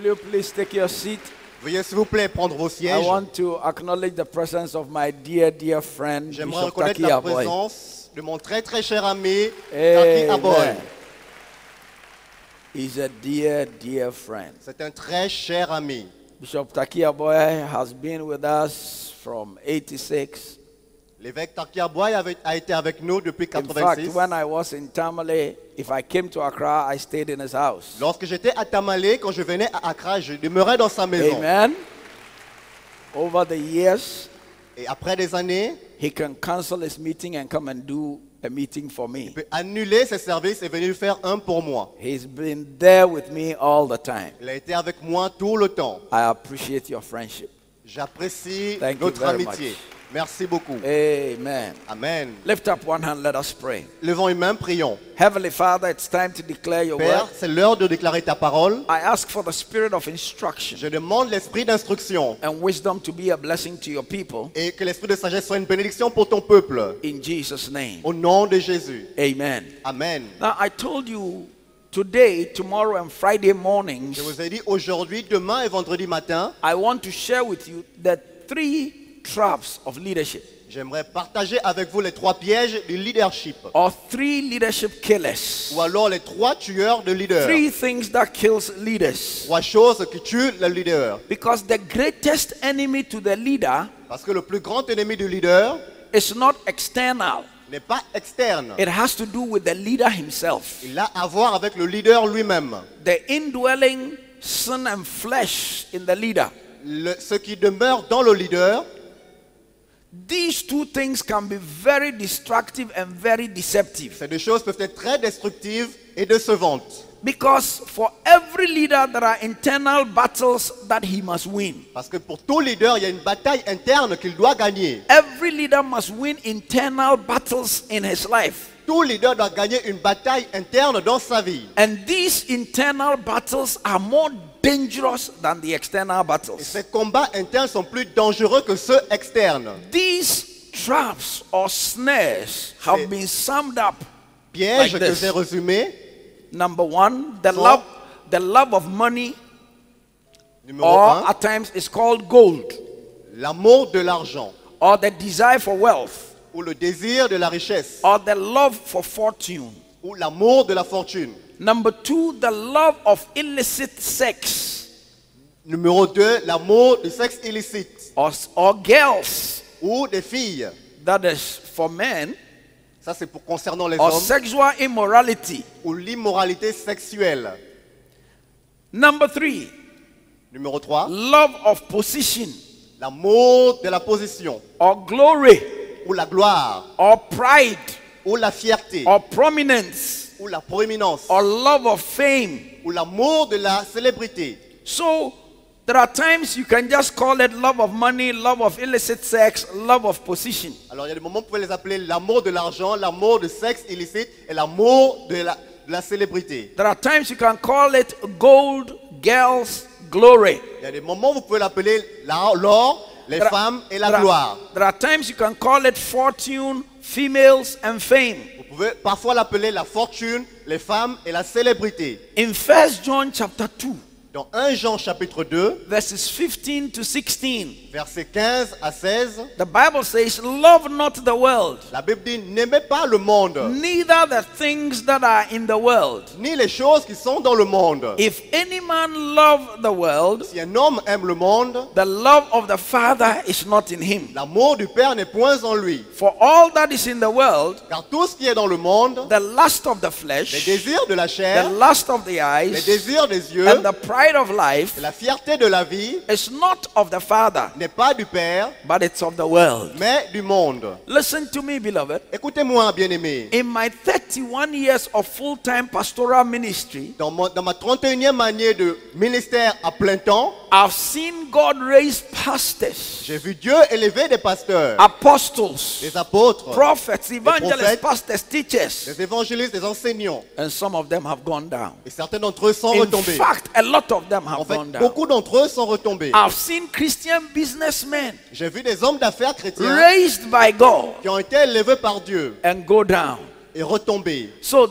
will you please take your seat? Veuillez s'il vous plaît prendre vos I sièges. want to acknowledge the presence of my dear friend, J'aimerais Bishop reconnaître Taki la Aboy. présence de mon très cher ami Taki Aboy. Amen. He's a dear friend. C'est un très cher ami. Bishop Taki Aboy has been with us from 86. L'évêque Taki Aboy a été avec nous depuis In fact, 86. when I was in Tamale, if I came to Accra, I stayed in his house. Lorsque j'étais à Tamale, quand je venais à Accra, je demeurais dans sa maison. Amen. Over the years, Et après des années, he can cancel his meeting and come and do a meeting for me. il peut annuler ses services et venir faire un pour moi. He's been there with me all the time. Il a été avec moi tout le temps. I appreciate your friendship. J'apprécie Thank you notre very amitié. much. Merci beaucoup. Amen. Amen. Lift up one hand, let us pray. Levons une main, prions. Heavenly Father, it's time to declare your Père, word. c'est l'heure de déclarer ta parole. I ask for the spirit of instruction Je demande l'esprit d'instruction and wisdom to be a blessing to your people. et que l'esprit de sagesse soit une bénédiction pour ton peuple. In Jesus' name. Au nom de Jésus. Amen. Amen. Now, I told you today, tomorrow, and Friday mornings, Je vous ai dit aujourd'hui, demain et vendredi matin, I want to share with you the 3 traps of leadership j'aimerais partager avec vous les 3 pièges du leadership. or 3 leadership killers. Ou alors les 3 tueurs de leaders. 3 things that kills leaders. 3 choses qui tuent le leader. Because the greatest enemy to the leader Parce que le plus grand ennemi du leader is not external. n'est pas externe. It has to do with the leader himself. Il a à voir avec le leader lui-même. The indwelling sin and flesh in the leader. Ce qui demeure dans le leader, These 2 things can be very destructive and very deceptive. ces 2 choses peuvent être très destructives et décevantes. Because for every leader, there are internal battles that he must win. Parce que pour tout leader, il y a une bataille interne qu'il doit gagner. Every leader must win internal battles in his life. Tout leader doit gagner une bataille interne dans sa vie. And these internal battles are more dangerous than the external Et battles. ces combats internes sont plus dangereux que ceux externes. These traps or snares have been summed up. Pièges Like que this. j'ai résumés. Number 1, the So- love of money, Numéro or 1, at times it's called gold, l'amour de l'argent or the desire for wealth, ou le désir de la richesse or the love for fortune. ou l'amour de la fortune. Number 2, the love of illicit sex, Numéro 2, l'amour du sexe illicite or girls, ou des filles. that is for men, Ça, c'est pour concernant les or hommes sexual immorality. ou l'immoralité sexuelle. Number 3, Numéro 3, love of position, l'amour de la position or glory, ou la gloire or pride, ou la fierté or prominence, ou la proéminence or love of fame. ou l'amour de la célébrité. So there are times you can just call it love of money, love of illicit sex, love of position. Alors il y a des moments où vous pouvez les appeler l'amour de l'argent, l'amour du sexe illicite et l'amour de la célébrité. There are times you can call it gold, girls, glory. Il y a des moments où vous pouvez l'appeler l'or, les femmes et la gloire. There are times you can call it fortune, females, and fame. Vous pouvez parfois l'appeler la fortune, les femmes et la célébrité. In 1 John chapter 2, Dans 1 Jean chapitre 2, verses 15 to 16, versets 15 à 16, the Bible says, love not the world, la Bible dit n'aimez pas le monde, neither the things that are in the world. ni les choses qui sont dans le monde. If any man love the world, Si un homme aime le monde, the love of the Father is not in him. l'amour du Père n'est point en lui. For all that is in the world, Car tout ce qui est dans le monde, the lust of the les flesh, désirs de la chair, the lust of the les eyes, désirs des yeux, and the pride of life et la fierté de la vie is not of the Father, n'est pas du Père, but it's of the world. mais du monde. Listen to me, beloved. Écoutez-moi, bien-aimés. In my 31 years of full-time pastoral ministry, Dans ma 31e année de ministère à plein temps, I've seen God raise pastors, j'ai vu Dieu élever des pasteurs, apostles, des apôtres, prophets, evangelists, prophètes, pastors, teachers, des évangélistes, des enseignants. and some of them have gone down. Et certains d'entre eux sont In retombés. fact, a lot of them En have fait, gone down. beaucoup d'entre eux sont retombés. I've seen Christian businessmen J'ai vu des hommes d'affaires chrétiens raised by God qui ont été élevés par Dieu and go down. et retombés. So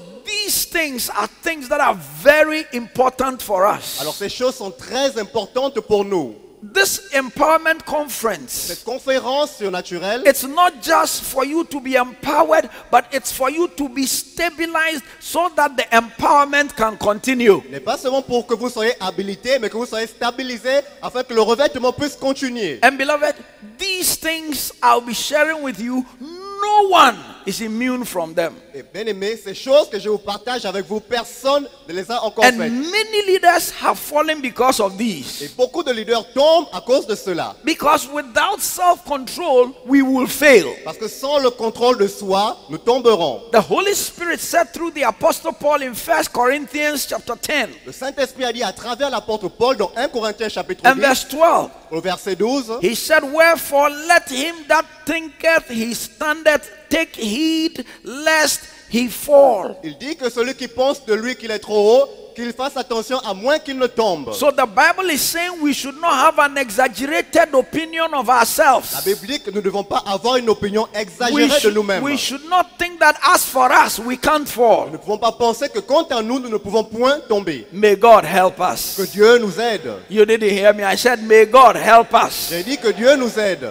these things are things that are very important for us. Alors ces choses sont très importantes pour nous. This empowerment conference, Cette conférence surnaturelle, it's not just for you to be empowered, but it's for you to be stabilized so that the empowerment can continue. n'est pas seulement pour que vous soyez habilités, mais que vous soyez stabilisés afin que le revêtement puisse continuer. And beloved, these things I'll be sharing with you, no one is immune from them. Et bien aimé, ces choses que je vous partage avec vous, personne ne les a encore And faites. many leaders have fallen because of Et these. beaucoup de leaders tombent à cause de cela. Because without self-control, we will fail. Parce que sans le contrôle de soi, nous tomberons. The Holy Spirit said through the Apostle Paul in 1 Corinthians chapter 10 Le Saint-Esprit a dit à travers l'apôtre Paul dans 1 Corinthiens chapitre and 10, verse 12, au verset 12, he said, wherefore let him that thinketh he standeth take heed lest he fall. il dit que celui qui pense de lui qu'il est trop haut, qu'il fasse attention à moins qu'il ne tombe. So the Bible is saying we should not have an exaggerated opinion of La ourselves. Bible dit que nous ne devons pas avoir une opinion exagérée de nous-mêmes. We should not think that as for us, we can't Nous fall. ne pouvons pas penser que quant à nous, nous ne pouvons point tomber. May God help us. Que Dieu nous aide. You didn't hear me. I said, may God help us. J'ai dit que Dieu nous aide.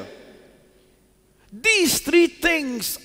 These three things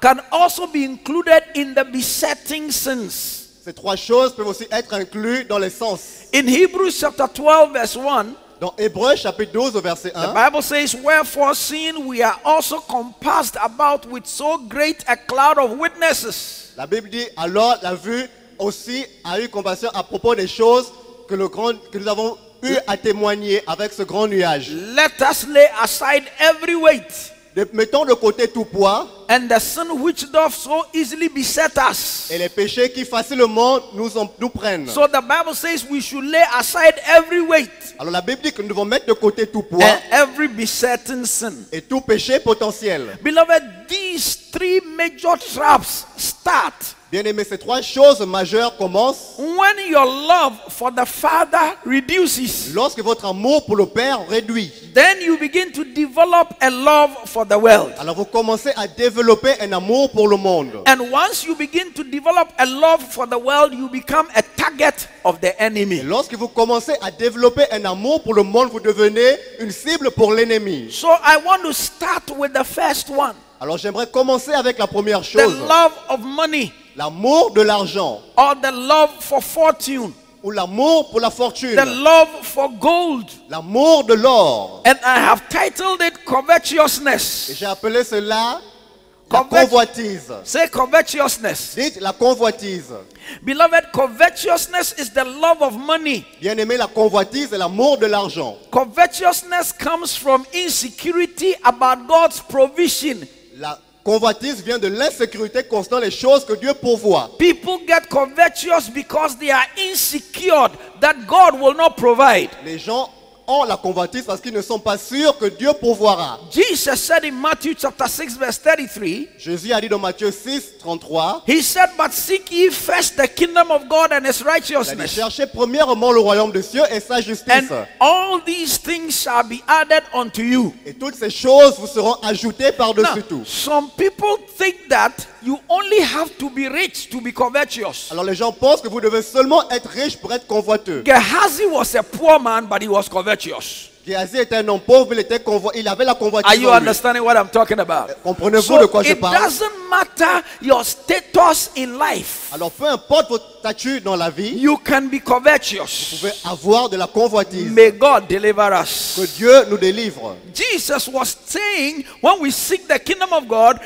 can also be included in the besetting sins. Ces trois choses peuvent aussi être incluses dans les sens. In Hebrews chapter 12 verse 1, Dans Hébreux chapitre 12 au verset the 1, Bible says, wherefore seeing we are also compassed about with so great a cloud of witnesses. la Bible dit alors la vue aussi a eu compassion à propos des choses que nous avons eu à témoigner avec ce grand nuage. Let us lay aside every weight Mettons de côté tout poids and the sin which doth so easily beset us. et les péchés qui facilement nous prennent. So the Bible says we should lay aside every weight Alors la Bible dit que nous devons mettre de côté tout poids and every besetting sin. et tout péché potentiel. Beloved, these three major traps start Bien-aimés, ces trois choses majeures commencent when your love for the Father reduces. lorsque votre amour pour le Père réduit. Then you begin to develop a love for the world. Alors vous commencez à développer un amour pour le monde. And once you begin to develop a love for the world, you become a target of the Et enemy. lorsque vous commencez à développer un amour pour le monde, vous devenez une cible pour l'ennemi. So I want to start with the first one, Alors j'aimerais commencer avec la première the chose. love of money L'amour de l'argent or the love for fortune, ou l'amour pour la fortune. the love for gold. L'amour de l'or. And I have titled it Et covetousness. j'ai appelé cela la Covet- convoitise. Say covetousness. Dites la convoitise. Beloved, covetousness is the love of money. Bien aimé, la convoitise est l'amour de l'argent. Covetousness comes from insecurity about God's provision. La convoitise vient de l'insécurité concernant les choses que Dieu pourvoit. People get covetous because they are insecure that God will not provide. Les gens ont la convoitise parce qu'ils ne sont pas sûrs que Dieu pourvoira. Jesus said in Matthew chapter 6 verse 33, Jésus a dit dans Matthieu 6, 33, he said, but seek ye first the kingdom of God and his il a dit, righteousness, cherchez premièrement le royaume des cieux et sa and justice. all these things shall be added unto you. Et toutes ces choses vous seront ajoutées Now, par-dessus tout. some people think that you only have to be rich to be covetous. Alors les gens pensent que vous devez seulement être riche pour être convoiteux. Gehazi was a poor man, but he was covetous. Géasi était un homme pauvre, il avait la convoitise Are you en lui. understanding what I'm talking about? Comprenez-vous de quoi je It parle? doesn't matter your status in life. Alors peu importe votre statut dans la vie, You can be vous covetous. pouvez avoir de la convoitise. May God deliver us. Que Dieu nous délivre. Jesus was saying, when we seek the kingdom of God,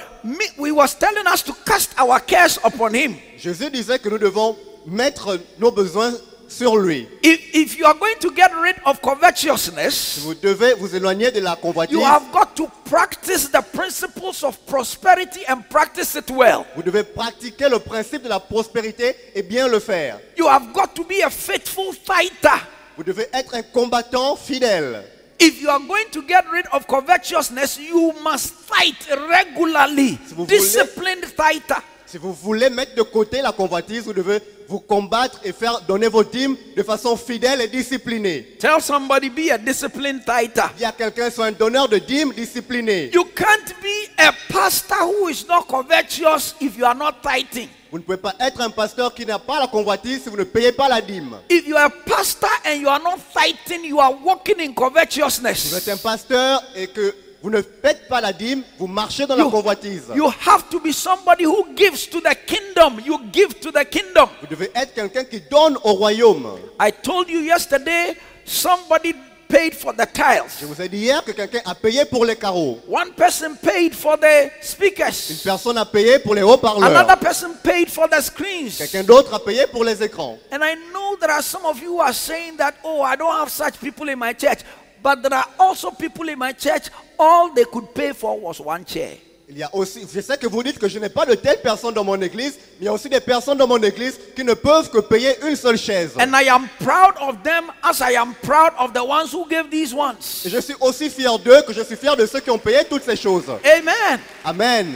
we was telling us to cast our cares upon Him. Jésus disait que nous devons mettre nos besoins sur lui. If you are going to get rid of covetousness, Vous devez vous éloigner de la convoitise. you have got to practice the principles of prosperity and practice it well. Vous devez pratiquer le principe de la prospérité et bien le faire. You have got to be a faithful fighter. Vous devez être un combattant fidèle. If you are going to get rid of covetousness, you must fight regularly. Si vous voulez- Disciplined fighter. Si vous voulez mettre de côté la convoitise, vous devez vous combattre et faire donner vos dîmes de façon fidèle et disciplinée. Tell somebody, be a disciplined fighter. Il y a quelqu'un soit un donneur de dîmes discipliné. You can't be a pastor who is not covetous if you are not tithing. Vous ne pouvez pas être un pasteur qui n'a pas la convoitise si vous ne payez pas la dîme. If you are a pastor and you are not fighting, you are walking in Si vous covetousness. êtes un pasteur et que vous ne faites pas la dîme, vous marchez dans la convoitise. You have to be somebody who gives to the kingdom. You give to the kingdom. Vous devez être quelqu'un qui donne au royaume. I told you yesterday, somebody paid for the tiles. Je vous ai dit hier que quelqu'un a payé pour les carreaux. One person paid for the Une speakers. personne a payé pour les haut-parleurs. Another person paid for the screens. Quelqu'un d'autre a payé pour les écrans. And I know there are some of you who are saying that, oh, I don't have such people in my church. But there are also people in my church, all they could pay for was one chair. Il y a aussi, je sais que vous dites que je n'ai pas de telles personnes dans mon église, mais il y a aussi des personnes dans mon église qui ne peuvent que payer une seule chaise. And I am proud of them as I am proud of the ones who gave these ones. Et je suis aussi fier d'eux que je suis fier de ceux qui ont payé toutes ces choses. Amen. Amen.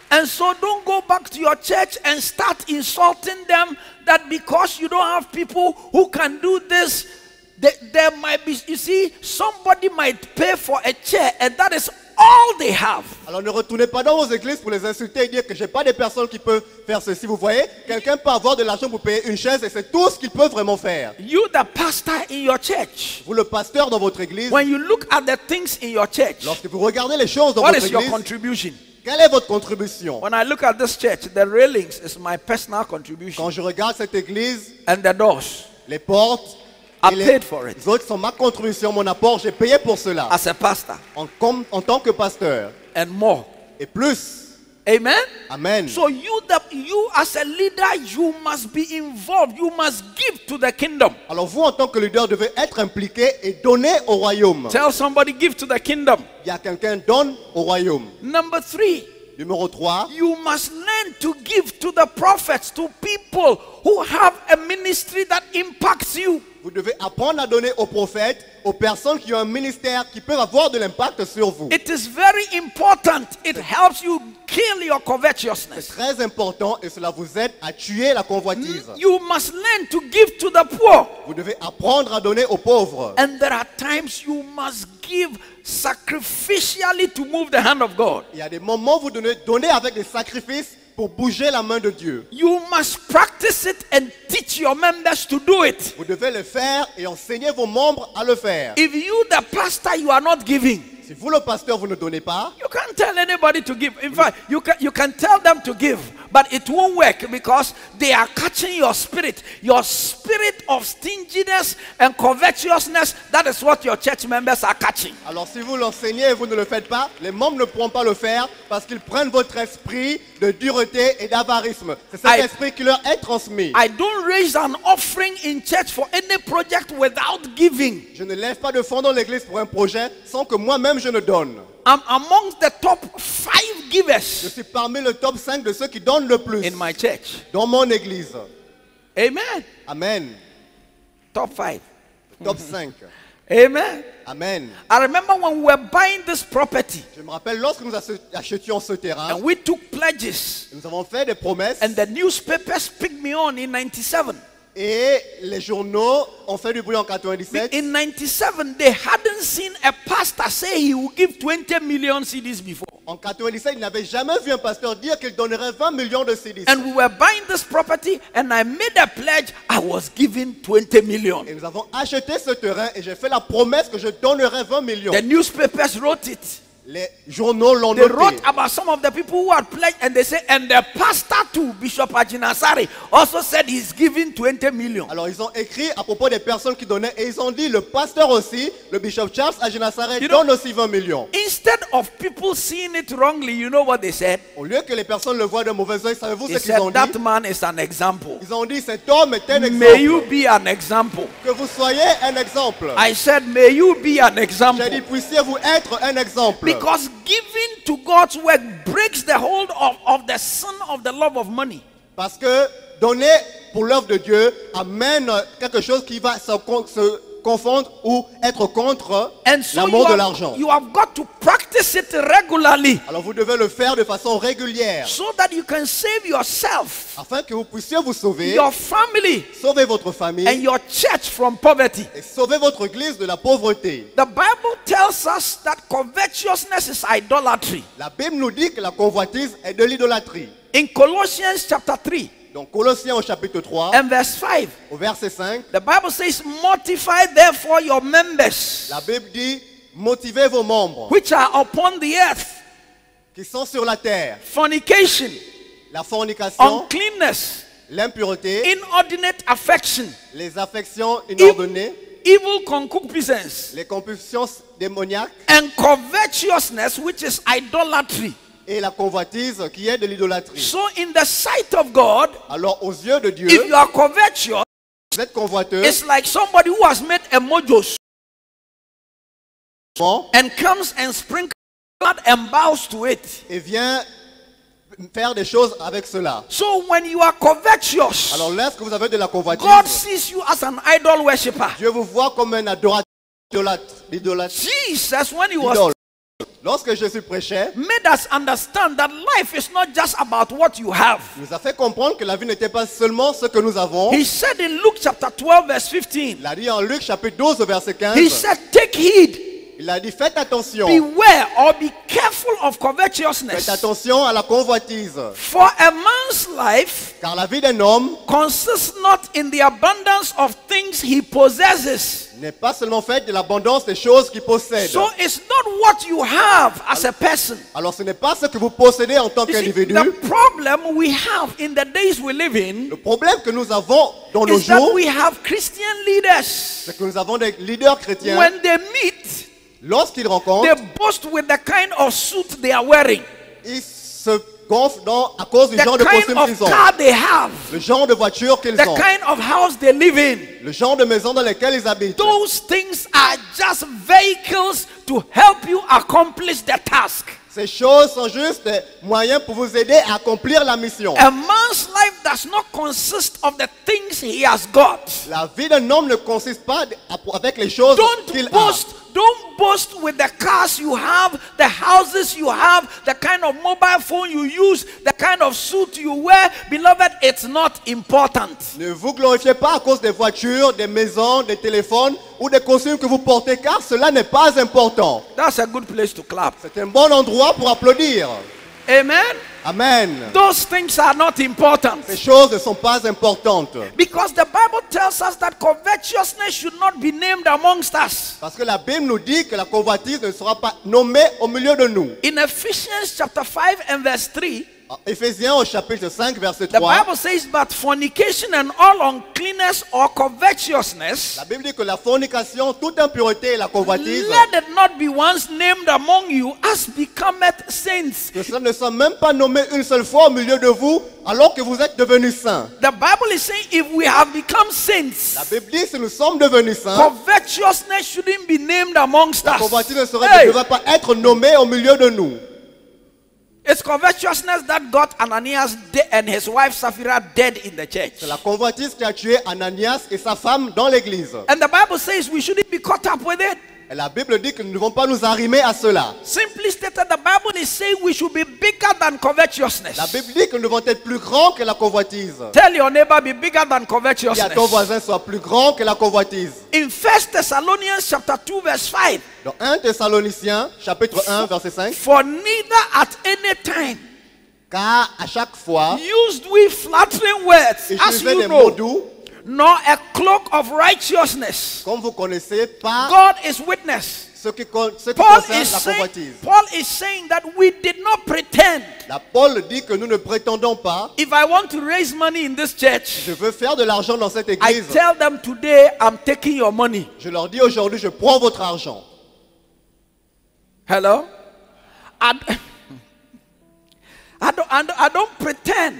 And so don't go back to your church and start insulting them that because you don't have people who can do this, there might be, you see, somebody might pay for a chair and that is all they have. Alors ne retournez pas dans vos églises pour les insulter et dire que j'ai pas des personnes qui peuvent faire ceci. Vous voyez, quelqu'un peut avoir de l'argent pour payer une chaise et c'est tout ce qu'il peut vraiment faire. You, the pastor in your church, Vous, le pasteur dans votre église, when you look at the things in your church, lorsque vous regardez les choses dans what votre is your église, contribution? quelle est votre contribution? When I look at this church, the railings is my personal contribution. Quand je regarde cette église, And the doors, les portes, I et les paid for it autres sont ma contribution, mon apport, j'ai payé pour cela. as a pastor En tant que pasteur. and more. Et plus. Amen? Amen. So you as a leader, you must be involved. You must give to the kingdom. Alors vous, en tant que leader, devez être impliqué et donner au royaume. Tell somebody, give to the kingdom. Il y a quelqu'un donne au royaume. Number 3, Numéro 3. you must learn to give to the prophets, to people who have a ministry that impacts you. Vous devez apprendre à donner aux prophètes, aux personnes qui ont un ministère qui peuvent avoir de l'impact sur vous. It is very important. It helps you kill your C'est covetousness. très important et cela vous aide à tuer la convoitise. You must learn to give to the poor. Vous devez apprendre à donner aux pauvres. And there are times you must give sacrificially to move the hand of God. Il y a des moments où vous devez donner avec des sacrifices pour bouger la main de Dieu. You must practice it and teach your members to do it. Vous devez le faire et enseigner vos membres à le faire. If you, the pastor, you are not giving, Si vous, le pasteur, vous ne donnez pas, you can't tell anybody to give. In fact, you can tell them to give, but it won't work because they are catching your spirit of stinginess and covetousness. That is what your church members are catching. alors si vous l'enseignez et vous ne le faites pas, les membres ne pourront pas le faire parce qu'ils prennent votre esprit de dureté et d'avarisme. C'est cet I- esprit qui leur est transmis. I don't raise an offering in church for any project without giving. Je ne lève pas de fonds dans l'église pour un projet sans que moi-même je ne donne. I'm amongst the top 5 Je givers suis parmi le top 5 de ceux qui donnent le plus in my church. dans mon église. Amen. Amen. Top 5. Top 5. Amen. Amen. I remember when we were buying this property Je me rappelle lorsque nous achetions ce terrain, and we took pledges nous avons fait des promesses and the newspapers picked me on in 97. et les journaux ont fait du bruit en 97. In 97, they hadn't seen a pastor say he would give 20 million CDs before. En 97, ils n'avaient jamais vu un pasteur dire qu'il donnerait 20 millions de CDs. And we were buying this property and I made a pledge. I was giving 20 million. Et nous avons acheté ce terrain et j'ai fait la promesse que je donnerais 20 millions. The newspapers wrote it. Les journaux l'ont They noté. wrote about some of the people who had pledged and they say, and the pastor too, Bishop Ajinasari, also said he's giving 20 million. Alors ils ont écrit à propos des personnes qui donnaient et ils ont dit le pasteur aussi, le bishop Charles Ajinasare You know- donne aussi 20 millions. Instead of people seeing it wrongly, you know what they said? Au lieu que les personnes le voient de mauvais oeil, savez-vous They ce qu'ils ont said, that dit? man is an example. Ils ont dit cet homme est un May you exemple. be an example. Que vous soyez un exemple. I said, may you be an J'ai dit example. puissiez-vous être un exemple. Because giving to God's work breaks the hold of the sin of the love of money. Parce que donner pour l'œuvre de Dieu amène quelque chose qui va se confondre ou être contre And so l'amour de l'argent. you have got to practice it regularly Alors vous devez le faire de façon régulière so that you can save yourself, afin que vous puissiez vous sauver, your family, sauver votre famille and your church from poverty. et sauver votre église de la pauvreté. The Bible tells us that covetousness is idolatry. La Bible nous dit que la convoitise est de l'idolâtrie. In Colossians chapter 3 Donc Colossiens au chapitre 3, and verse 5, au verset 5, the Bible says, mortify therefore your members la Bible dit, motivez vos membres which are upon the earth, qui sont sur la terre. fornication, La fornication, uncleanness, l'impureté, inordinate affection, les affections inordonnées, evil concupiscence, les compulsions démoniaques and covetousness, which is idolatry. et la convoitise qui est de l'idolâtrie. So in the sight of God, Alors aux yeux de Dieu, if you are covetous, vous êtes convoiteux it's like somebody who has made a mojo and comes and sprinkles blood and bows to it. et vient faire des choses avec cela. So when you are covetous, Alors lorsque vous avez de la convoitise, God sees you as an idol worshipper. Dieu vous voit comme un adorateur d'idolâtre. Jesus, when he was Idole. Lorsque Jésus prêchait, made us understand that life is not just about what you have. il nous a fait comprendre que la vie n'était pas seulement ce que nous avons. He said in Luke chapter 12 verse 15, Il a dit en Luc chapitre 12 verset 15, he said, take heed, il a dit faites attention. beware or be careful of Faites covetousness. attention à la convoitise. For a man's life Car la vie d'un homme consists not in the abundance of things he possesses. n'est pas seulement faite de l'abondance des choses qu'il possède. So it's not what you have as a person. Alors ce n'est pas ce que vous possédez en tant You see, qu'individu. the problem we have in the days we live in Le problème que nous avons dans nos is that jours, we have Christian leaders. c'est que nous avons des leaders chrétiens. When they meet, Lorsqu'ils rencontrent, they boast with the kind of suit they are wearing, ils se gonflent à cause du the genre de kind costume of qu'ils ont, car they have, le genre de voiture qu'ils the ont, kind of house they live in. le genre de maison dans lesquelles ils habitent. Those things are just vehicles to help you accomplish the task. Ces choses sont juste des moyens pour vous aider à accomplir la mission. A man's life does not consist of the things he has got. La vie d'un homme ne consiste pas avec les choses qu'il a. Don't boast with the cars you have, the houses you have, the kind of mobile phone you use, the kind of suit you wear. Beloved, it's not important. Ne vous glorifiez pas à cause des voitures, des maisons, des téléphones ou des costumes que vous portez, car cela n'est pas important. That's a good place to clap. C'est un bon endroit pour applaudir. Amen. Amen. Those things are not important. Ces choses ne sont pas importantes. Because the Bible tells us that covetousness should not be named amongst us. Parce que la Bible nous dit que la convoitise ne sera pas nommée au milieu de nous. In Ephesians chapter 5 and verse 3, Éphésiens au chapitre 5 verset the 3. Bible says, but fornication and all uncleanness or covetousness, La Bible dit que la fornication, toute impureté et la convoitise, let it not be once named among you as becometh saints. que cela ne soit même pas nommé une seule fois au milieu de vous, alors que vous êtes devenus saints. The Bible is saying if we have become saints, La Bible dit si nous sommes devenus saints, covetousness shouldn't be named amongst la us. convoitise ne Hey, devrait pas être nommée au milieu de nous. it's covetousness that got Ananias and his wife Sapphira dead in the church. C'est la convoitise qui a tué Ananias et sa femme dans l'église. And the Bible says we shouldn't be caught up with it. Et la Bible dit que nous ne devons pas nous arrimer à cela. Simply stated, the Bible is saying we should be bigger than covetousness. La Bible dit que nous devons être plus grands que la convoitise. Tell your neighbor, be bigger than Dis à ton covetousness. voisin, sois plus grand que la convoitise. In 1 Thessalonians chapter 2 verse 5, Dans 1 Thessaloniciens, chapitre 1, verset 5. for neither at any time Car à chaque fois, used we flattering words, as utilisez you des mots know, doux, nor a cloak of righteousness. comme vous connaissez, pas God is witness. ce qui Paul concerne is la saying, convoitise. Paul is saying that we did not pretend. La Paul dit que nous ne prétendons pas, If I want to raise money in this church, je veux faire de l'argent dans cette I église. tell them today, I'm taking your money. Je leur dis aujourd'hui, je prends votre argent. Hello? I don't pretend.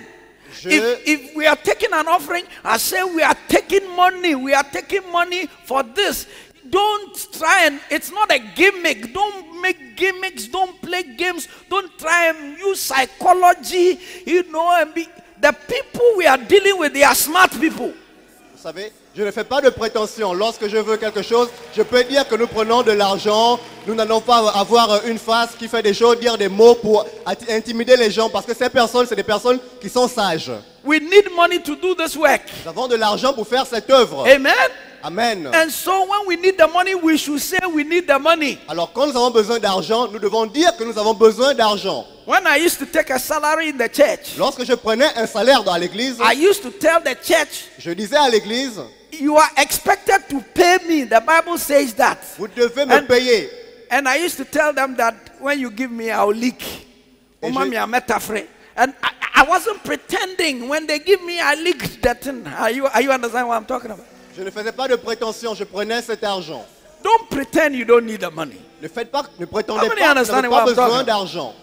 If we are taking an offering, I say we are taking money. We are taking money for this. Don't try and, it's not a gimmick. Don't make gimmicks. Don't play games. Don't try and use psychology, and be, the people we are dealing with, they are smart people. Vous savez, je ne fais pas de prétention. Lorsque je veux quelque chose, je peux dire que nous prenons de l'argent. Nous n'allons pas avoir une face qui fait des choses, dire des mots pour intimider les gens. Parce que ces personnes, c'est des personnes qui sont sages. We need money to do this work. Nous avons de l'argent pour faire cette œuvre. Amen. Amen. And so when we need the money, we should say we need the money. Alors quand nous avons besoin d'argent, nous devons dire que nous avons besoin d'argent. When I used to take a salary in the church, Lorsque je prenais un salaire dans l'église, I used to tell the church, je disais à l'église, you are expected to pay me. The Bible says that. vous devez me payer. And I used to tell them that when you give me, I'll leak. Et And I wasn't pretending. When they give me, I leak that thing. Are you understand what I'm talking about? Je ne faisais pas de prétention, je prenais cet argent. Don't pretend you don't need the money. Ne prétendez How many pas que vous understand n'avez what pas I'm talking besoin about? d'argent.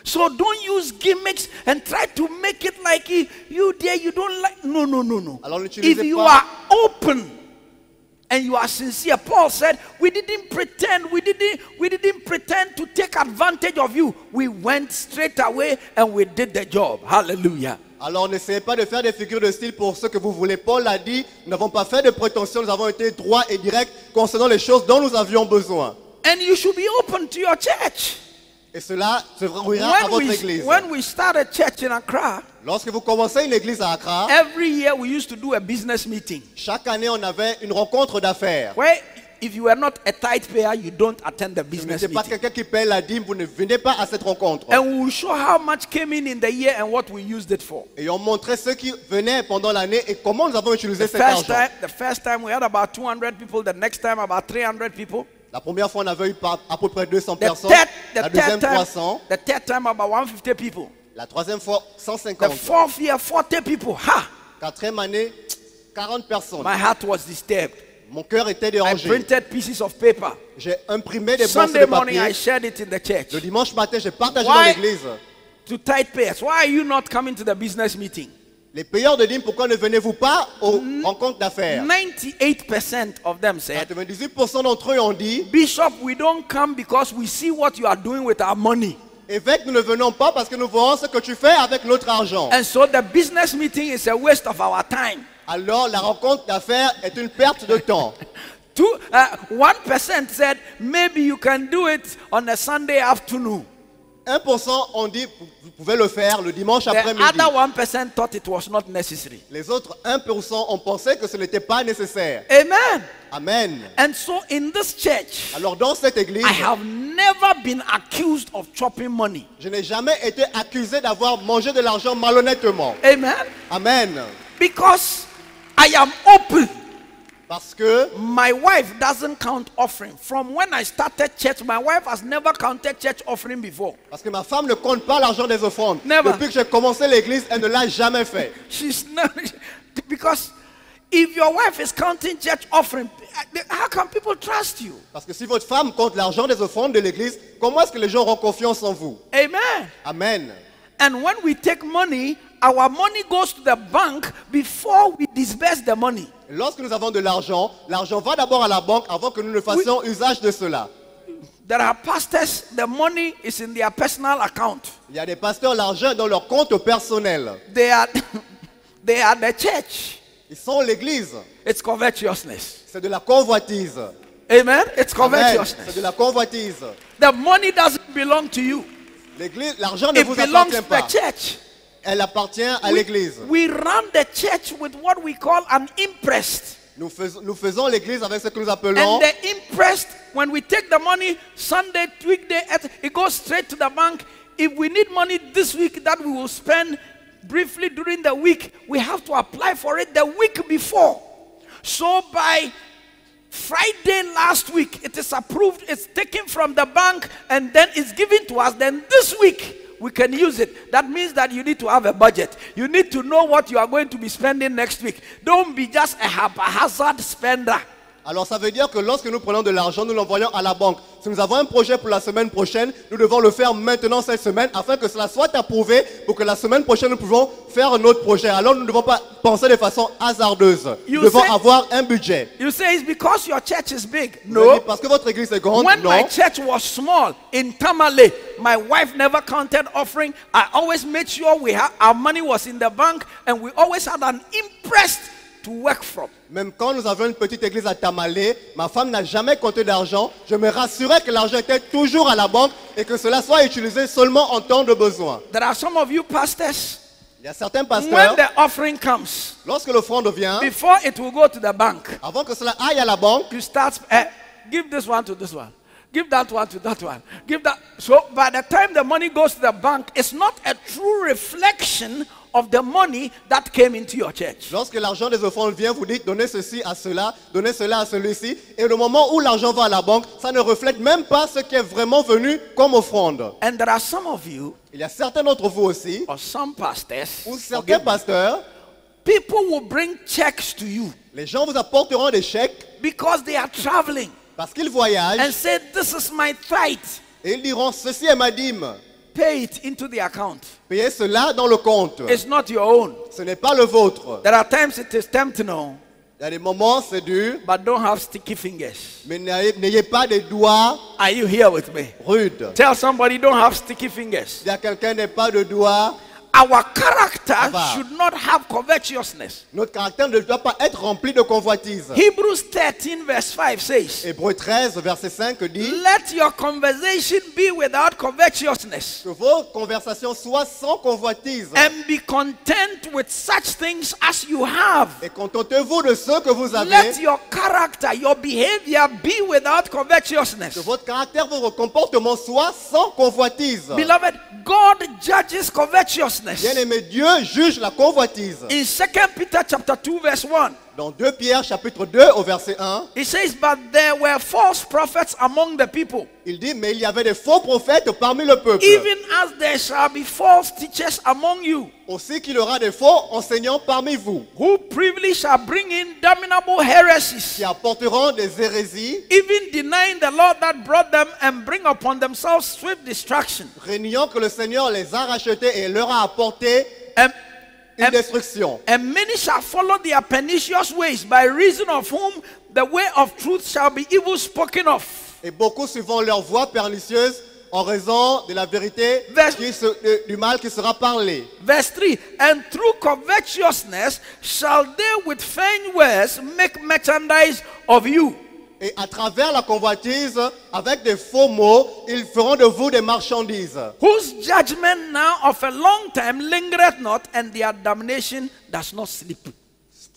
So don't use gimmicks and try to make it like you there, you don't like. No. Alors n'utilisez If you pas. are open and you are sincere, Paul said, we didn't pretend to take advantage of you. We went straight away and we did the job. Hallelujah. Alors n'essayez pas de faire des figures de style pour ce que vous voulez. Paul a dit, nous n'avons pas fait de prétention, nous avons été droits et directs concernant les choses dont nous avions besoin. And you should be open to your church. Et cela se verrouillera à votre église. When we started church in Accra, Lorsque vous commencez une église à Accra, every year we used to do a business meeting. chaque année on avait une rencontre d'affaires. Where if you are not a tithe payer, you don't attend the Si vous business n'êtes pas meeting. quelqu'un qui paye la dîme, vous ne venez pas à cette rencontre. And we will show how much came in the year and what we used it for. Et on montrait ceux qui venaient pendant l'année et comment nous avons utilisé cet First argent. time, the first time we had about 200 people. The next time about 300 people. La première fois on avait eu à peu près 200 The personnes. third, La deuxième time, 300. the third time about 150 people. La troisième fois The 150. fourth year 40 people. Ha! Quatrième année 40 personnes. My heart was disturbed. Mon cœur était I dérangé. printed pieces of paper. J'ai imprimé des morceaux Sunday de morning I papier. shared it in the church. Le dimanche matin, j'ai partagé Why? dans l'église. To tithe payers, why are you not coming to the business meeting? Les payeurs de dîmes, pourquoi ne venez-vous pas aux rencontres d'affaires? 98% of them said, 98% d'entre eux ont dit, Bishop, we don't come because we see what you are doing with our money. évêque, nous ne venons pas parce que nous voyons ce que tu fais avec notre argent. And so the business meeting is a waste of our time. Alors la rencontre d'affaires est une perte de temps. 1% said, maybe you can do it on a Sunday afternoon. 1% ont dit, vous pouvez le faire le dimanche The après-midi. other 1% thought it was not necessary. Les autres 1% ont pensé que ce n'était pas nécessaire. Amen. Amen. And so in this church, Alors dans cette église, I have never been accused of chopping money. je n'ai jamais été accusé d'avoir mangé de l'argent malhonnêtement. Amen. Amen. Because I am open. Parce que My wife doesn't count offering. From when I started church, my wife has never counted church offering before. Parce que ma femme ne compte pas l'argent des offrandes. Never. Depuis que j'ai commencé l'église, elle ne l'a jamais fait. She's not, because if your wife is counting church offering, how can people trust you? Parce que si votre femme compte l'argent des offrandes de l'église, comment est-ce que les gens auront confiance en vous? Amen. Amen. And when we take money, our money goes to the bank before we disburse the money. Lorsque nous avons de l'argent, l'argent va d'abord à la banque avant que nous ne fassions usage de cela. There are pastors, the money is in their personal account. Il y a des pasteurs, l'argent est dans leur compte personnel. They are, they are the church. Ils sont l'église. It's covetousness. C'est de la convoitise. Amen. It's Amen. covetousness. C'est de la convoitise. The money doesn't belong to you. L'église, l'argent ne It vous belongs appartient to the pas. church. Elle appartient à l'église. We run the church with what we call an imprest. Nous faisons l'église avec ce que nous And appelons. the imprest, when we take the money Sunday, weekday, it goes straight to the bank. If we need money this week that we will spend briefly during the week, we have to apply for it the week before. So by Friday last week, it is approved, it's taken from the bank, and then it's given to us. Then this week, we can use it. That means that you need to have a budget. You need to know what you are going to be spending next week. Don't be just a haphazard spender. Alors ça veut dire que lorsque nous prenons de l'argent, nous l'envoyons à la banque. Si nous avons un projet pour la semaine prochaine, nous devons le faire maintenant cette semaine afin que cela soit approuvé pour que la semaine prochaine nous pouvons faire un autre projet. Alors nous ne devons pas penser de façon hasardeuse. Nous devons avoir un budget. You say it's because your church is big. Vous allez No. dire, parce que votre église est grande, When non. my church was small in Tamale, my wife never counted offering. I always made sure our money was in the bank, and we always had an imprest to work from. Même quand nous avions une petite église à Tamale, ma femme n'a jamais compté d'argent. Je me rassurais que l'argent était toujours à la banque et que cela soit utilisé seulement en temps de besoin. There are some of you pastors, Il y a certains when pasteurs, the offering comes, lorsque l'offrande vient, before it will go to the bank, avant que cela aille à la banque, you start, give this one to this one. Give that one to that one. Give that. So by the time the money goes to the bank, it's not a true reflection of the money that came into your church. lorsque l'argent des offrandes vient, vous dites donnez ceci à cela, donnez cela à celui-ci. Et le moment où l'argent va à la banque, ça ne reflète même pas ce qui est vraiment venu comme offrande. And there are some of you, Il y a certains d'entre vous aussi, or some pastors, ou certains pasteurs, people will bring checks to you les gens vous apporteront des chèques because they are traveling parce qu'ils and voyagent say, this is my tithe. et ils diront ceci est ma dîme. Pay it into the account. Payez cela dans le compte. It's not your own. Ce n'est pas le vôtre. There are times it is tempting, no, Il y a des moments, c'est dur, but don't have sticky fingers. mais n'ayez pas des doigts Are you here with me? rudes. Tell somebody, don't have sticky fingers. Il y a quelqu'un qui n'a pas de doigts. Our character Va. should not have covetousness. Notre caractère ne doit pas être rempli de convoitise. Hebrews 13 verse 5 says, Hébreux 13, verset 5 dit let your conversation be without covetousness, que vos conversations soient sans convoitise. and be content with such things as you have. Et contentez-vous de ce que vous avez, Let your character, your behavior be without que covetousness. votre caractère, vos comportements soient sans convoitise. Beloved, God judges covetousness. Bien-aimé, Dieu juge la convoitise. In 2 Peter chapter 2 verse 1, Dans 2 Pierre chapitre 2 au verset 1, it says, but there were false prophets among the people, il dit, mais il y avait des faux prophètes parmi le peuple. even as there shall be false teachers among you, Aussi qu'il y aura des faux enseignants parmi vous, who privily shall bring in damnable heresies, qui apporteront des hérésies, even denying the Lord that brought them, and bring upon themselves swift destruction. réniant que le Seigneur les a rachetés et leur a apporté And, une and, destruction. and many shall follow their pernicious ways, by reason of whom the way of truth shall be evil spoken of. Et beaucoup suivront leur voie pernicieuse en raison de la vérité du mal qui sera parlé. Verse 3, and through covetousness shall they with feigned words make merchandise of you. Et à travers la convoitise, avec des faux mots, ils feront de vous des marchandises. Whose judgment now of a long time lingereth not, and their damnation does not sleep.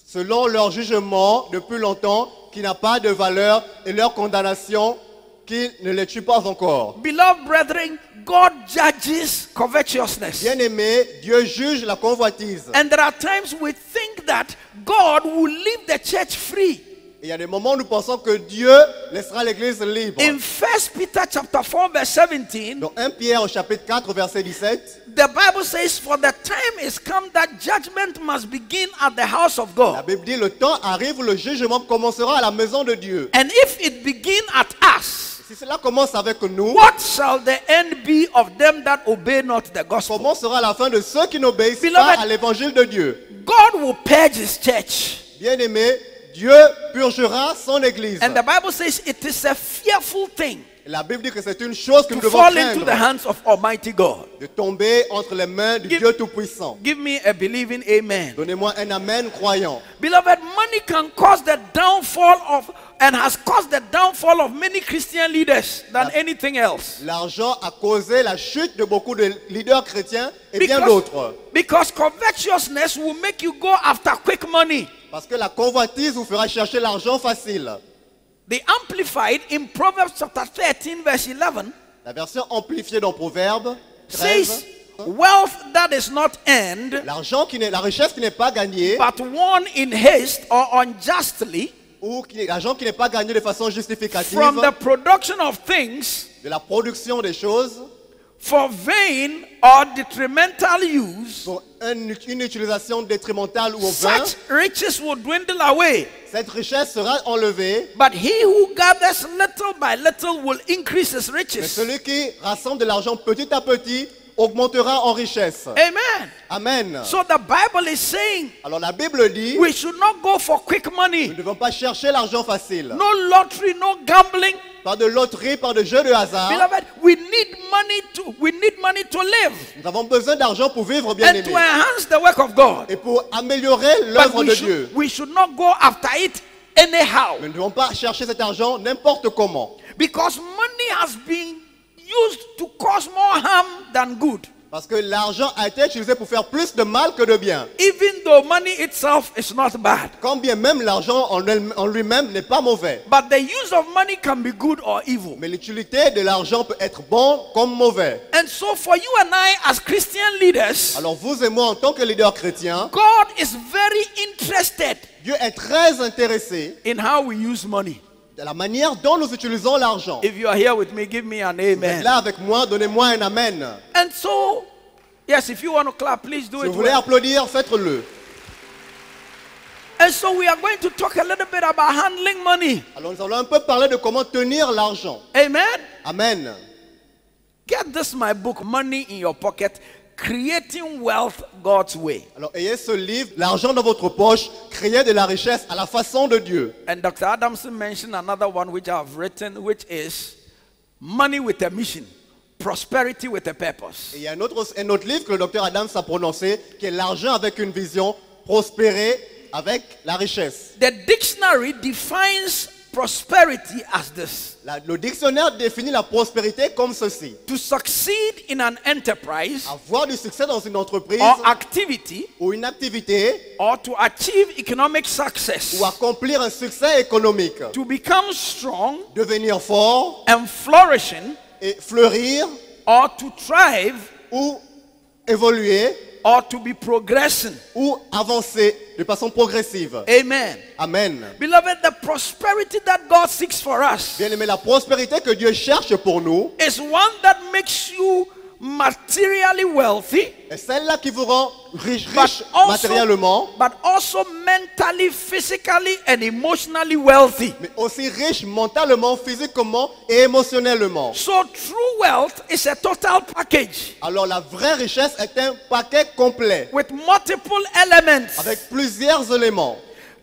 Selon leur jugement depuis longtemps, qui n'a pas de valeur, et leur condamnation qui ne les tue pas encore. Beloved brethren, God judges covetousness. Bien-aimé, Dieu juge la convoitise. And there are times we think that God will leave the church free. Et il y a des moments où nous pensons que Dieu laissera l'église libre. In 1 Peter chapter 4 verse 17, Dans 1 Pierre au chapitre 4 verset 17, the Bible says, for the time is come that judgment must begin at the house of la God. Bible dit, le temps arrive où le jugement commencera à la maison de Dieu. And if it begin at us, Si cela commence avec nous, what shall the end be of them that obey not the gospel? comment sera la fin de ceux qui n'obéissent Beloved, pas à l'évangile de Dieu? God will purge his church. Bien-aimé, Dieu purgera son église. And the Bible says it is a fearful thing La Bible dit que c'est une chose que nous to devons fall into the craindre, hands of Almighty God. de tomber entre les mains du Give- Dieu Tout-Puissant. Give me a believing amen. Donnez-moi un amen croyant. Beloved, money can cause the downfall of, and has caused the downfall of many Christian leaders than anything else. L'argent a causé la chute de beaucoup de leaders chrétiens et bien d'autres. Because covetousness will make you go after quick money. Parce que la convoitise vous fera chercher l'argent facile. The Amplified in Proverbs chapter 13 verse 11 La version amplifiée dans Proverbe says, 13, wealth that is not earned, la richesse qui n'est pas gagnée, but won in haste or unjustly, ou l'argent qui n'est pas gagné de façon justificative, from the production of things de la production des choses, for vain or detrimental use, pour une utilisation détrimentale ou au vain, such riches will dwindle away. cette richesse sera enlevée. But he who gathers little by little will increase his Mais riches. celui qui rassemble de l'argent petit à petit augmentera en richesse. Amen. Amen. So the Bible is saying Alors la Bible dit, we should not go for quick nous money. ne devons pas chercher l'argent facile. No lottery, no gambling. Pas de loterie, pas de jeu de hasard. Beloved, we need money to live Nous avons besoin d'argent pour vivre, bien and aimé. to enhance the work of God. Et pour améliorer But l'œuvre de Dieu. we should not go after it anyhow. Nous ne devons pas chercher cet argent n'importe comment. Because money has been used to cause more harm than good. Parce que l'argent a été utilisé pour faire plus de mal que de bien. Even though money itself is not bad. Quand bien même l'argent en lui-même n'est pas mauvais. But the use of money can be good or evil. Mais l'utilité de l'argent peut être bon comme mauvais. And so for you and I as Christian leaders, Alors vous et moi en tant que leaders chrétiens, God is very interested Dieu est très intéressé in how we use money. de la manière dont nous utilisons l'argent. If you are here with me, give me an Vous êtes amen. là avec moi, donnez-moi un amen. And so, yes, if you want to clap, please do Si it. vous voulez well. applaudir, faites-le. And so we are going to talk a little bit about handling money. Alors nous allons un peu parler de comment tenir l'argent. Amen. Amen. Get this, my book, Money in Your Pocket, Creating Wealth God's Way. Alors ayez ce livre, L'argent dans votre poche, créer de la richesse à la façon de Dieu. And Dr. Adamson mentioned another one which I've written, which is Money with a Mission, Prosperity with a Purpose. Et il y a un autre livre que le docteur Adams a prononcé, qui est L'argent avec une vision, prospérer avec la richesse. The dictionary defines prosperity as this: Le dictionnaire définit la prospérité comme ceci. to succeed in an enterprise Avoir du succès dans une entreprise or activity, ou une activité or to achieve economic success, ou accomplir un succès économique. to become strong Devenir fort and flourishing, et fleurir or to thrive, ou évoluer or to be progressing. ou avancer de façon progressive. Amen. Amen. Beloved, the prosperity that God seeks for us Bien aimé, la prospérité que Dieu cherche pour nous is one that makes you materially wealthy, est celle-là qui vous rend riche also, matériellement, but also mentally, physically, and emotionally wealthy. mais aussi riche mentalement, physiquement et émotionnellement. So true wealth is a total package Alors la vraie richesse est un paquet complet with multiple elements. avec plusieurs éléments.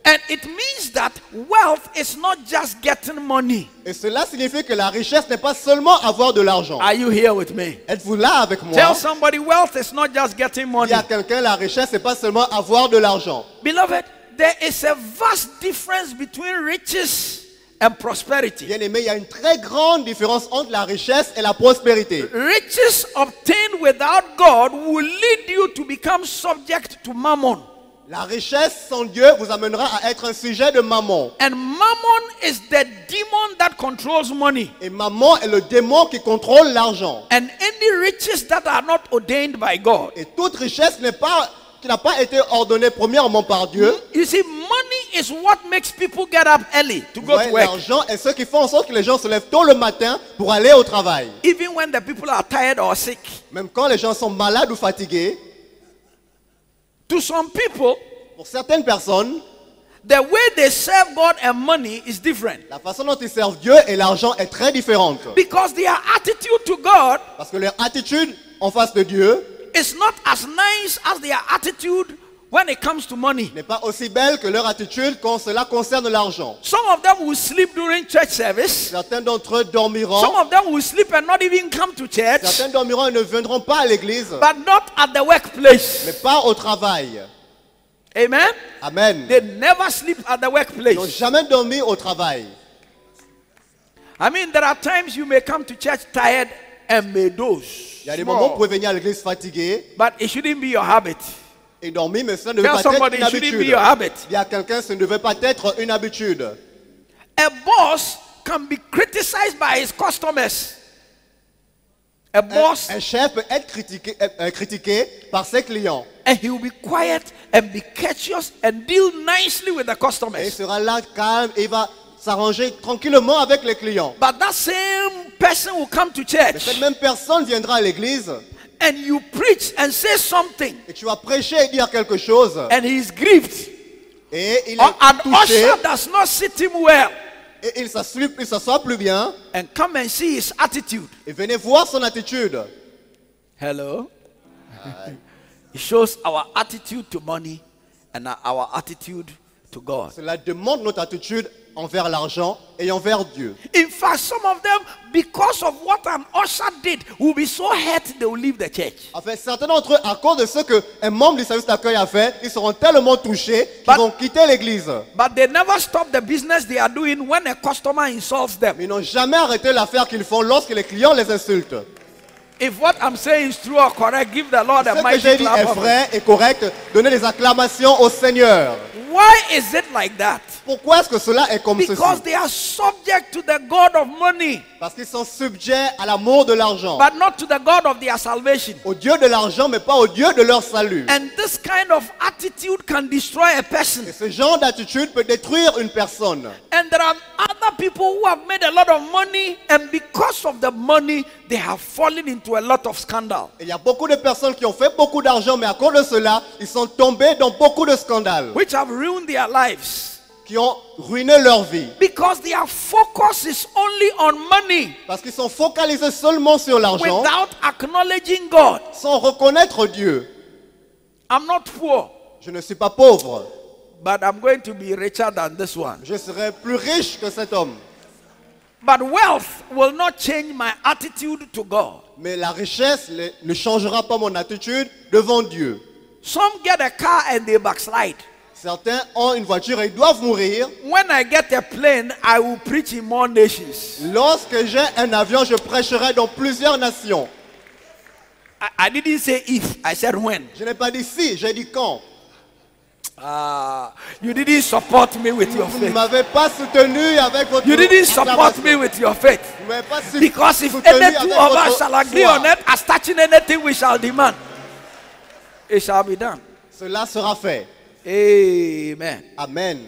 And it means that wealth is not just getting money. Et cela signifie que la richesse n'est pas seulement avoir de l'argent. Are you here with me? Êtes-vous là avec Tell moi? somebody wealth is not just getting Il money. y a quelqu'un, la richesse n'est pas seulement avoir de l'argent. Beloved, there is a vast difference between riches and prosperity. Bien aimé, il y a une très grande différence entre la richesse et la prospérité. Riches obtained without God will lead you to become subject to mammon. La richesse sans Dieu vous amènera à être un sujet de mammon. And mammon is the demon that controls money. Et mammon est le démon qui contrôle l'argent. And any riches that are not ordained by God. Et toute richesse qui n'a pas été ordonnée premièrement par Dieu. You see, money is what makes people get up early to go to work. L'argent est ce qui fait en sorte que les gens se lèvent tôt le matin pour aller au travail. Even when the people are tired or sick. Même quand les gens sont malades ou fatigués. To some people, pour certaines personnes, the way they serve God and money is different. La façon dont ils servent Dieu et l'argent est très différente. Because their attitude to God, parce que leur attitude en face de Dieu, is not as nice as their attitude when it comes to money. N'est pas aussi belle que leur attitude quand cela concerne l'argent. Some of them will sleep during church service. Certains d'entre eux dormiront. Some of them will sleep and not even come to church. Certains dormiront et ne viendront pas à l'église. But not at the workplace. Mais pas au travail. Amen. Amen. They never sleep at the workplace. Ils n'ont jamais dormi au travail. I mean, there are times you may come to church tired and may doze. Il y a des moments où vous pouvez venir à l'église fatigué. But it shouldn't be your habit. Et dormir, mais ça ne devait Tell pas être somebody une it shouldn't be habitude. your habit. Il y a quelqu'un, ça ne devait pas être une habitude. A boss can be criticized by his customers. A boss, Un chef peut être critiqué par ses clients. and he will be quiet and be courteous and deal nicely with the Et il customers. sera là calme et il va s'arranger tranquillement avec les clients. But that same person will come to Mais cette church même personne viendra à l'église and you preach and say something et tu vas prêcher et dire quelque chose. and he is grieved. Et il Or an est touché usher does not sit him well. et il s'assoit plus bien. And come and see his attitude. Et venez voir son attitude. Hello? It shows our attitude to money and our attitude to God. Cela demande notre attitude envers l'argent et envers Dieu. In fact, some of them, because of what an usher did, will be so hurt they will leave the church. En fait, certains d'entre eux, à cause de ce qu'un membre du service d'accueil a fait, ils seront tellement touchés qu'ils vont quitter l'église. But they never stop the business they are doing when a customer insults them. Mais ils n'ont jamais arrêté l'affaire qu'ils font lorsque les clients les insultent. If what I'm saying is true or correct, give the Lord Ce a que mighty j'ai dit clap est of vrai et correct. Donnez des acclamations au Seigneur. Why is it like that? Pourquoi est-ce que cela est comme Because ceci? they are subject to the God of money, Parce qu'ils sont sujets à l'amour de l'argent. but not to the God of their salvation. Au Dieu de l'argent, mais pas au Dieu de leur salut. And this kind of attitude can destroy a person. Et ce genre d'attitude peut détruire une personne. And there are other people who have made a lot of money, and because of the money, they have fallen into a lot of scandal. Et il y a beaucoup de personnes qui ont fait beaucoup d'argent, mais à cause de cela, ils sont tombés dans beaucoup de scandales Which have ruined their lives. qui ont ruiné leur vie. Because their focus is only on money Parce qu'ils sont focalisés seulement sur l'argent without acknowledging God. sans reconnaître Dieu. I'm not poor, Je ne suis pas pauvre. but I'm going to be richer than this one. Je serai plus riche que cet homme. But wealth will not change my attitude to God. Mais la richesse ne changera pas mon attitude devant Dieu. Some get a car and they backslide. Certains ont une voiture et ils doivent mourir. When I get a plane, I will preach in more nations. Lorsque j'ai un avion, je prêcherai dans plusieurs nations. I didn't say if, I said when. Je n'ai pas dit si, j'ai dit quand. You didn't support me with your Vous ne faith. m'avez pas soutenu avec votre You didn't support acclamation. me with your faith. Vous ne m'avez pas Because if soutenu any avec two of us votre shall agree foi. on it, as touching anything we shall demand, it shall be done. Cela sera fait. Amen. Amen.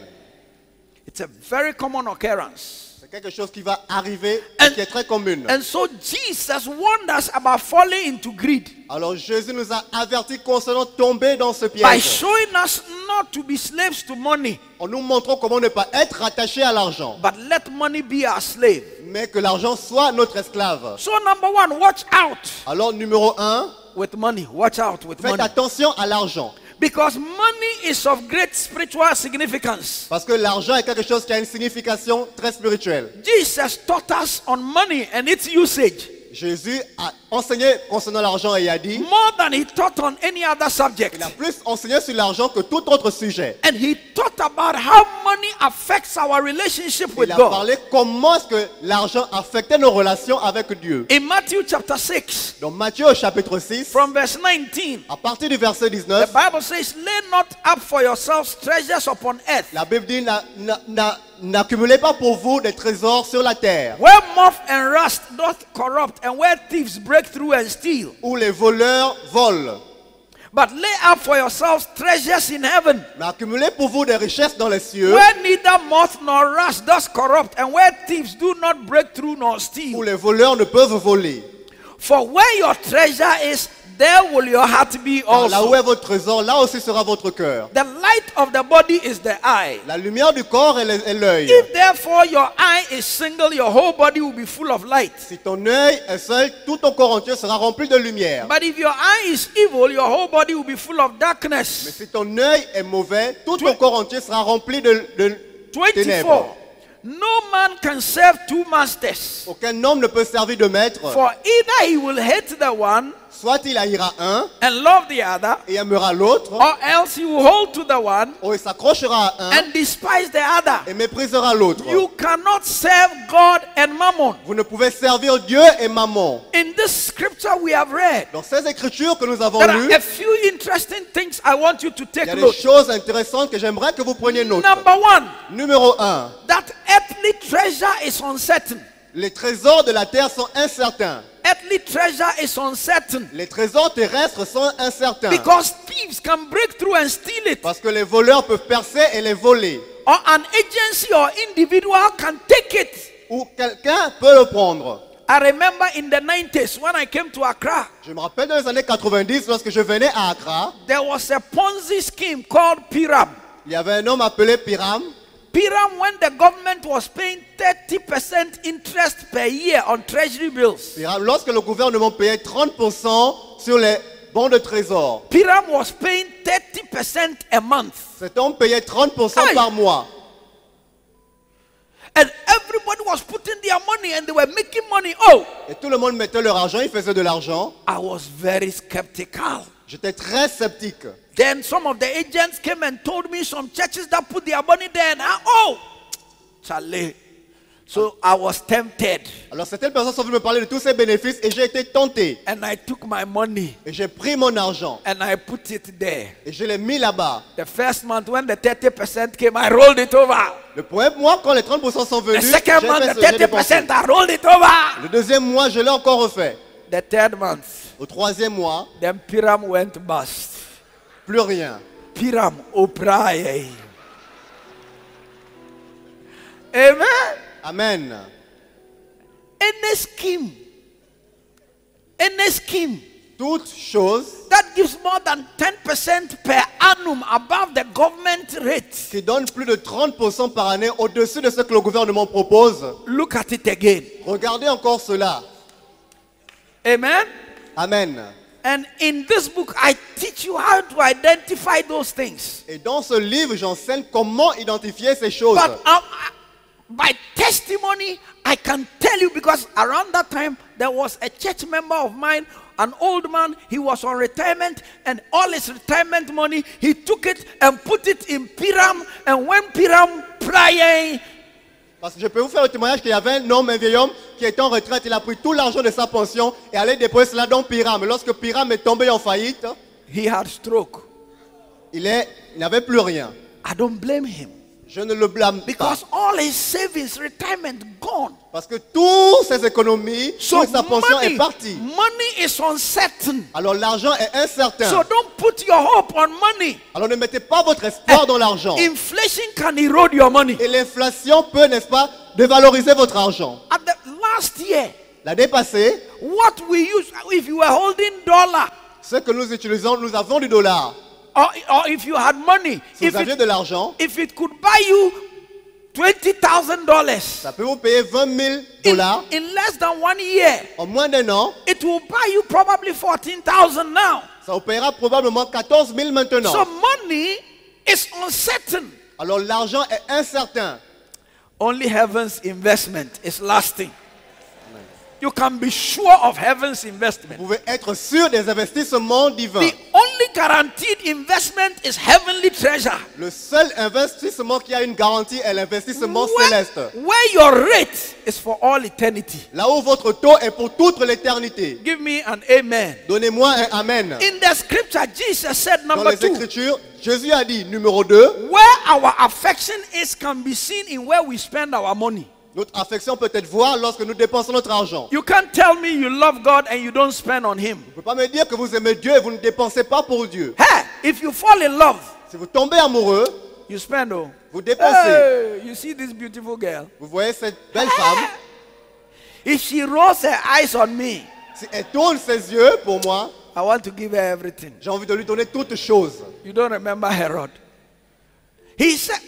It's a very common occurrence. C'est quelque chose qui va arriver And- et qui est très commune. And so Jesus warned us about falling into greed Alors Jésus nous a avertis concernant tomber dans ce by piège. showing us not to be slaves to money, En nous montrant comment ne pas être attaché à l'argent, but let money be our slave. mais que l'argent soit notre esclave. So number one, watch out Alors numéro 1, with money. Watch out with faites money. attention à l'argent. Because money is of great spiritual significance. Parce que l'argent est quelque chose qui a une signification très spirituelle. Jesus taught us on money and its usage Jésus a enseigné concernant l'argent et il a dit, more than he taught on any other subject. il a plus enseigné sur l'argent que tout autre sujet. And he taught about how money affects our relationship with Il a God. parlé comment est-ce que l'argent affectait nos relations avec Dieu. In Matthew chapter 6, Dans Matthieu au chapitre 6, from verse 19, à partir du verset the 19, Bible says, lay not up for yourselves treasures upon earth, la Bible dit, n'accumulez pas pour vous des trésors sur la terre, where moth and rust doth corrupt, and where thieves break through and steal. où les voleurs volent. But lay up for yourselves treasures in heaven, Mais accumulez pour vous des richesses dans les cieux, where neither moth nor rust does corrupt, and where thieves do not break through nor où steal. les voleurs ne peuvent voler. For where your treasure is, there will your heart be Car là où also. est votre trésor, là aussi sera votre cœur. The light of the body is the eye. La lumière du corps est l'œil. If therefore your eye is single, your whole body will be full of light. Si ton œil est seul, tout ton corps entier sera rempli de lumière. But if your eye is evil, your whole body will be full of Mais darkness. si ton œil est mauvais, tout ton corps entier sera rempli de ténèbres. 24. No man can serve two masters. Aucun homme ne peut servir de maître. For either he will hate the one Soit il haïra un and love the other, et aimera l'autre, or else he will hold to the one ou il s'accrochera à un and despise the other. et méprisera l'autre. You cannot serve God and mammon. Vous ne pouvez servir Dieu et maman. In this scripture we have read, Dans ces écritures que nous avons there are lues, a few interesting things I want you to il take y a des note. choses intéressantes que j'aimerais que vous preniez note. Number one, Numéro 1, that earthly treasure is uncertain. les trésors de la terre sont incertains. Earthly treasure is uncertain Les trésors terrestres sont incertains. because thieves can break through and steal it, Parce que les voleurs peuvent percer et les voler. or an agency or individual can take it. Ou quelqu'un peut le prendre. I remember in the 90s when I came to Accra, Je me rappelle dans les années 90, lorsque je venais à Accra, there was a Ponzi scheme called Piram. il y avait un homme appelé Piram. Piram, when the government was paying 30% interest per year on treasury bills, Piram, lorsque le gouvernement payait 30% sur les bons de trésor, Piram was paying 30% a month. cet homme payait 30% Hey! par mois. And everybody was putting their money and they were making money. Oh, Et tout le monde mettait leur argent, il faisait de l'argent. I was very skeptical. J'étais très sceptique. Then some of the agents came and told me some churches that put their money there. And oh, Charlie, So I was tempted Alors certaines personnes sont venues me parler de tous ces bénéfices et j'ai été tenté. and I took my money Et j'ai pris mon argent and I put it there. et je l'ai mis là-bas. The first month when the 30% came, I rolled it over. Le premier mois, quand les 30% sont The venus, j'ai second month, fait the ce que j'ai dépensé. 30%, I rolled it over. Le deuxième mois, je l'ai encore refait. The third month, Au troisième mois, then Piram went bust. plus rien. Piram O'Brien. Amen. Amen. Any scheme Toute chose that gives more than 10% per annum above the government rate, qui donne plus de 30% par année au-dessus de ce que le gouvernement propose, look at it again. regardez encore cela. Amen. Amen. And in this book, I teach you how to identify those things. Et dans ce livre, j'enseigne comment identifier ces choses. But by testimony, I can tell you, because around that time, there was a church member of mine, an old man. He was on retirement, and all his retirement money, he took it and put it in Piram. And when Piram prior, Parce que je peux vous faire le témoignage qu'il y avait un homme, un vieil homme, qui était en retraite. Il a pris tout l'argent de sa pension et allait déposer cela dans Piram. Et lorsque Piram est tombé en faillite, he had stroke. il n'avait plus rien. I don't blame him, Je ne le blâme pas. because all his savings, retirement, gone. Parce que toutes ses économies, So toute sa pension est partie. money is uncertain. Alors l'argent est incertain. So don't put your hope on money. Alors ne mettez pas votre espoir dans l'argent. Inflation can erode your money. Et l'inflation peut, n'est-ce pas, dévaloriser votre argent. At the last year, L'année passée, what we use, if you were holding dollar, ce que nous utilisons, nous avons du dollar. or if you had money, Si vous aviez de l'argent, if it could buy you $20,000 ça peut vous payer 20 000 dollars in less than 1 year, en moins d'un an. it will buy you probably 14,000 now. Ça vous paiera probablement 14 000 maintenant. So money is uncertain. Alors l'argent est incertain. Only heaven's investment is lasting. You can be sure of heaven's investment. Vous pouvez être sûr des investissements divins. The only guaranteed investment is heavenly treasure. Le seul investissement qui a une garantie est l'investissement céleste. Where your rate is for all eternity. Là où votre taux est pour toute l'éternité. Give me an amen. Donnez-moi un amen. In the scripture, Jesus said, Dans number les 2, Écritures, Jésus a dit, numéro 2, where our affection is can be seen in where we spend our money. notre affection peut être voir lorsque nous dépensons notre argent. You can't tell me you love God and you don't spend on Him. Vous ne pouvez pas me dire que vous aimez Dieu et vous ne dépensez pas pour Dieu. Hey, if you fall in love, Si vous tombez amoureux, you spend. Oh, vous dépensez. hey, you see this beautiful girl. Vous voyez cette belle femme, If she rolls her eyes on me, si elle tourne ses yeux pour moi, I want to give her everything. j'ai envie de lui donner toutes choses. You don't remember Herod? He said,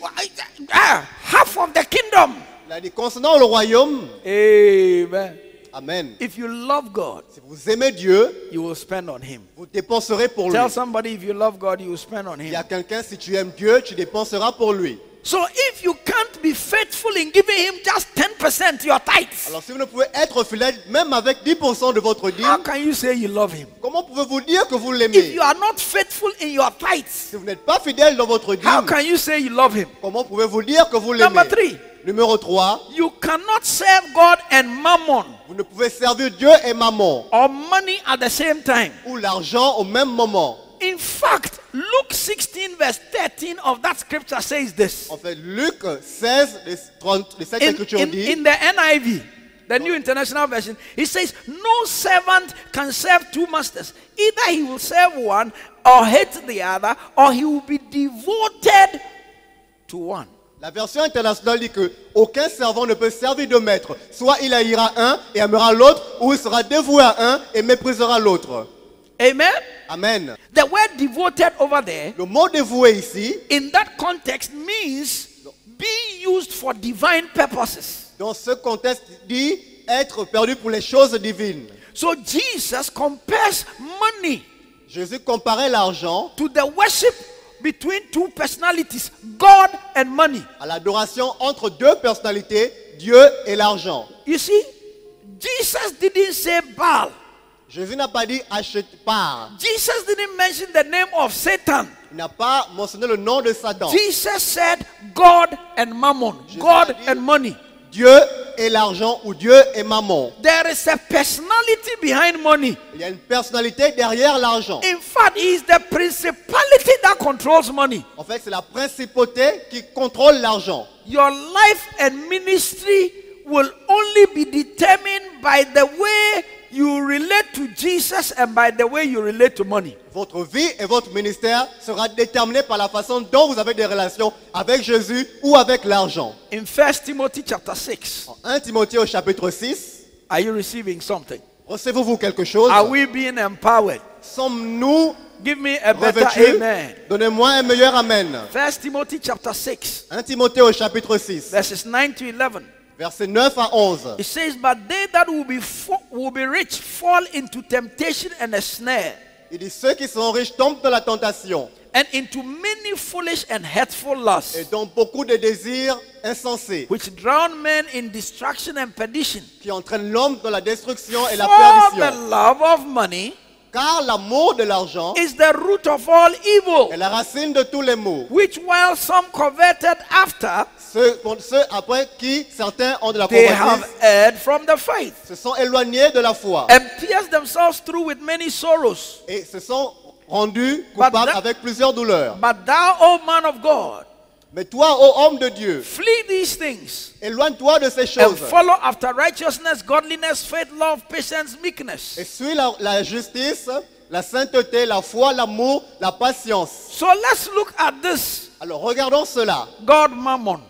half of the kingdom. Il a dit, concernant le royaume, Amen. amen. If you love God, Si vous aimez Dieu, you will spend on Him. vous dépenserez pour lui. Tell somebody, if you love God, you will spend on Il y a Him. quelqu'un, si tu aimes Dieu, tu dépenseras pour lui. So if you can't be faithful in giving Him just 10% your tithes, Alors si vous ne pouvez être fidèle, même avec 10% de votre how dîme, can you say you love Him? comment pouvez-vous dire que vous If l'aimez? you are not faithful in your tithes, Si vous n'êtes pas fidèle dans votre how dîme, can you say you love Him? comment pouvez-vous dire que vous Number l'aimez? 3, Numéro 3, you cannot serve God and mammon vous ne pouvez servir Dieu et maman or money at the same time. ou l'argent au même moment. In fact, Luke 16 verse 13 of that scripture says this. En fait, Luc 16, les 7 Écritures dit, In the NIV, the New International Version, it says, no servant can serve two masters. Either he will serve one or hate the other, or he will be devoted to one. la version internationale dit que aucun servant ne peut servir de maître. Soit il haïra un et aimera l'autre, ou il sera dévoué à un et méprisera l'autre. Amen? Amen. The word devoted over there, Le mot dévoué ici, in that context, means being used for divine purposes. dans ce contexte, dit être perdu pour les choses divines. So Jesus compares money Jésus comparait l'argent to the worship between two personalities, God and money. à l'adoration entre deux personnalités, Dieu et l'argent. You see, Jesus didn't say Baal. Jésus n'a pas dit achète pas. Jesus didn't mention the name of Satan. Il n'a pas mentionné le nom de Satan. Jesus said God and mammon, God a dit- and money. Dieu est l'argent ou Dieu est mammon. There is a personality behind money. Il y a une personnalité derrière l'argent. In fact, he is the principality that controls money. En fait, c'est la principauté qui contrôle l'argent. Your life and ministry will only be determined by the way you relate to Jesus and by the way you relate to money. Votre vie et votre ministère sera déterminé par la façon dont vous avez des relations avec Jésus ou avec l'argent. In 1 Timothy chapter 6, En 1 Timothée au chapitre 6, are you receiving something? recevez-vous quelque chose? Are we being empowered? Sommes-nous Give me a better revêtus? amen. Donnez-moi un meilleur amen. 1 Timothy chapter 6, 1 Timothée au chapitre 6, verses 9 to 11. versets 9 à 11. It says, but they that will be rich fall into temptation and a snare, Il dit, ceux qui sont riches tombent dans la tentation and into many foolish and hurtful et lusts, dans beaucoup de désirs insensés which drown men in destruction and perdition. qui entraînent l'homme dans la destruction et la For perdition. the love of money Car l'amour de l'argent is the root of all evil, est la racine de tous les maux. which while some coveted after, Pour ceux après qui certains ont de la they have convoitise erred from the faith, se sont éloignés de la foi and pierced themselves through with many sorrows. et se sont rendus coupables that- avec plusieurs douleurs. But thou, O man of God, Mais toi, ô homme de Dieu, flee these things, éloigne-toi de ces and choses follow after righteousness, godliness, faith, love, patience, meekness. et suis la justice, la sainteté, la foi, l'amour, la patience. So let's look at this Alors regardons cela. God Mammon.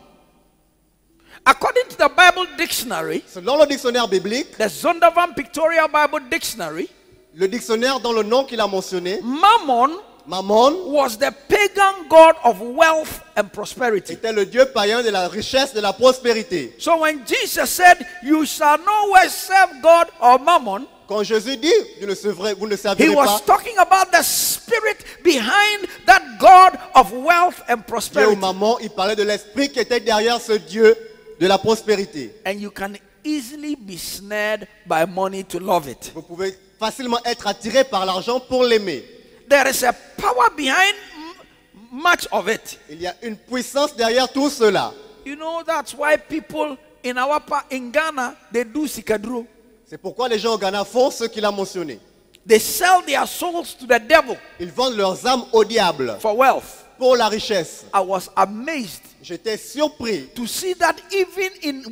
According to the Bible dictionary, Selon le dictionnaire biblique, the Zondervan Pictorial Bible Dictionary, le dictionnaire dans le nom qu'il a mentionné, Mammon Mammon was the pagan god of wealth and prosperity. était le dieu païen de la richesse, de la prospérité. So when Jesus said, you shall nowhere serve God or Mammon, Quand Jésus dit, vous ne he servirez was pas talking about the spirit behind that God of wealth and Dieu ou prosperity. Mammon, il parlait de l'esprit qui était derrière ce Dieu de la prospérité. And you can easily be snared by money to love it. Vous pouvez facilement être attiré par l'argent pour l'aimer. There is a power behind much of it. Il y a une puissance derrière tout cela. You know, that's why people in Ghana, they do sikadro. C'est pourquoi les gens au Ghana font ce qu'il a mentionné. They sell their souls to the devil Ils vendent leurs âmes au diable for wealth. pour la richesse. I was amazed J'étais surpris to see that even in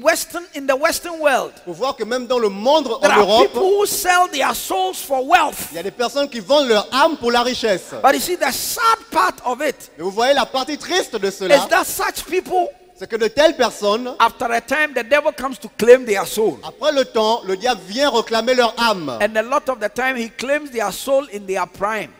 the Western world, pour voir que même dans le monde there en are Europe, people who sell their souls for wealth. il y a des personnes qui vendent leur âme pour la richesse. But you see, the sad part of it Et vous voyez la partie triste de is cela, that such people, c'est que de telles personnes, after a time, the devil comes to claim their soul. après le temps, le diable vient réclamer leur âme. And a lot of the time, he claims their soul in their prime.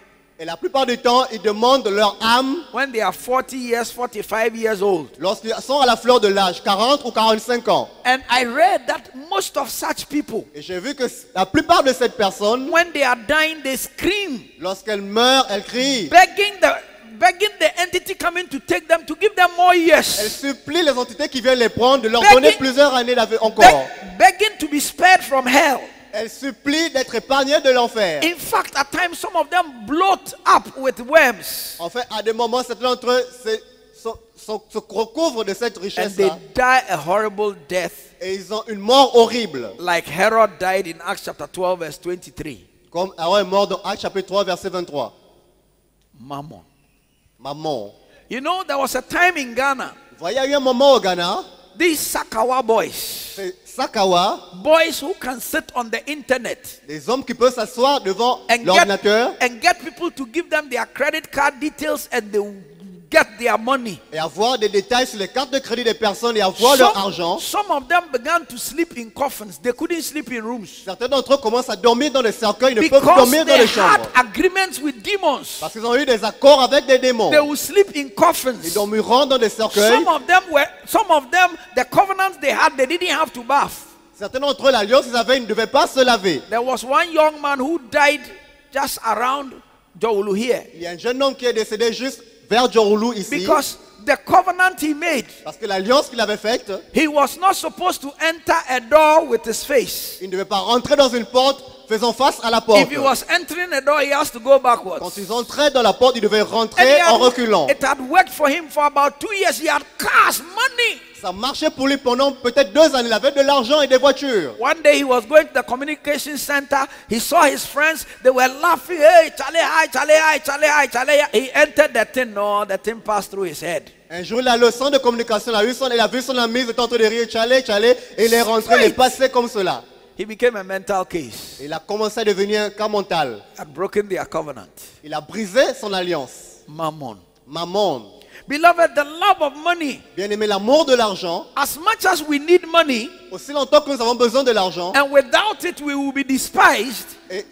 Et la plupart du temps, ils demandent leur âme When they are 40 years, 45 years old. lorsqu'ils sont à la fleur de l'âge, 40 ou 45 ans. And I read that most of such people, Et j'ai vu que la plupart de ces personnes, when they are dying, they scream, lorsqu'elles meurent, elles crient. begging the entity coming to take them, to give them more Elles years. supplient les entités qui viennent les prendre de leur Begging- donner plusieurs années encore. Begging to be spared from hell. Elles supplient d'être épargnées de l'enfer. In fact, at times, some of them bloat up with worms. En fait, à des moments, certains d'entre eux se recouvrent de cette And richesse they die a horrible death, et ils ont une mort horrible. like Herod died in Acts chapter 12, verse 23. Comme Aaron est mort dans Actes chapitre 3, verset 23. Mammon. Maman. You know, there was a time in Ghana, Vous voyez, il y a eu un moment au Ghana, these Sakawa boys, c'est Sakawa, boys who can sit on the internet des hommes qui peuvent s'asseoir devant and l'ordinateur get people to give them their credit card details and they get their money. et avoir des détails sur les cartes de crédit des personnes et avoir leur argent. Some of them began to sleep in coffins. They couldn't sleep in rooms Certains d'entre eux commencent à dormir dans les cercueils, ils ne peuvent plus because dormir dans they les chambres. had agreements with demons. Parce qu'ils ont eu des accords avec des démons. They would sleep in Ils coffins. dormiront dans des cercueils. Some of them, the covenants they had, they didn't have to bath. Certains d'entre eux, l'alliance qu'ils avaient, ils ne devaient pas se laver. There was one young man who died just around Jowulu here Il y a un jeune homme qui est décédé juste vers Djoroulou ici. because the covenant he made, Parce que l'alliance qu'il avait faite, he was not supposed to enter a door with his face. il ne devait pas rentrer dans une porte faisant face à la porte. If he was entering a door, he has to go Quand backwards. ils entraient dans la porte, ils devaient And rentrer en reculant. it had worked for him for about 2 years. He had cars, money. Ça marchait pour lui pendant peut-être 2 années. Il avait de l'argent et des voitures. One day he was going to the communication center. He saw his friends. They were laughing. Hey, Charlie, hi, Charlie, hi, Charlie, hi, Charlie. He entered the thing. No, the thing passed through his head. Un jour, il a le centre de communication. Il a vu son ami, il était en train de rire. Charlie, Charlie. Et il est rentré, il est passé comme cela. He became a mental case. Il a commencé à devenir un cas mental. Had broken their covenant. Il a brisé son alliance. Mammon. Mammon. Beloved, the love of money. Bien-aimé, l'amour de l'argent. As much as we need money, Aussi longtemps que nous avons besoin de l'argent. and without it we will be despised. Et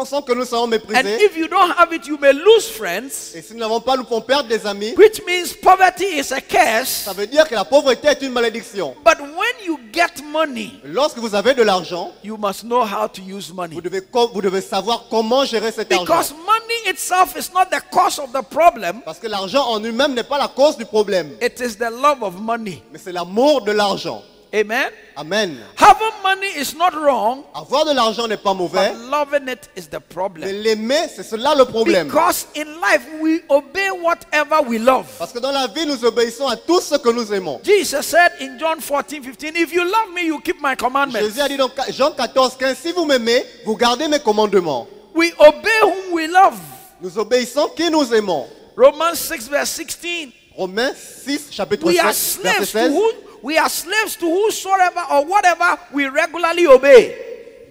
sans que nous soyons And méprisés. if you don't have it, you may lose friends, Et si nous n'avons pas, nous pouvons perdre des amis. which means poverty is a curse. Ça veut dire que la pauvreté est une malédiction. But when you get money, Lorsque vous avez de l'argent, you must know how to use money. vous devez savoir comment gérer cet argent. Because money itself is not the cause of the problem, Parce que l'argent en lui-même n'est pas la cause du problème. it is the love of money. Mais c'est l'amour de l'argent. Amen. Amen. Having money is not wrong, Avoir de l'argent n'est pas mauvais. but loving it is the Mais problem. l'aimer, c'est cela le problème. Because in life we obey whatever we love. Parce que dans la vie, nous obéissons à tout ce que nous aimons. Jesus said in John 14:15, if you love me, you keep my commandments. Jésus a dit dans Jean 14, 15, si vous m'aimez, vous gardez mes commandements. We obey whom we love. Nous obéissons qui nous aimons. Romans 6 verse 16. Romains 6, chapitre We are 6, verset slaves to 16. we are slaves to whosoever or whatever we regularly obey.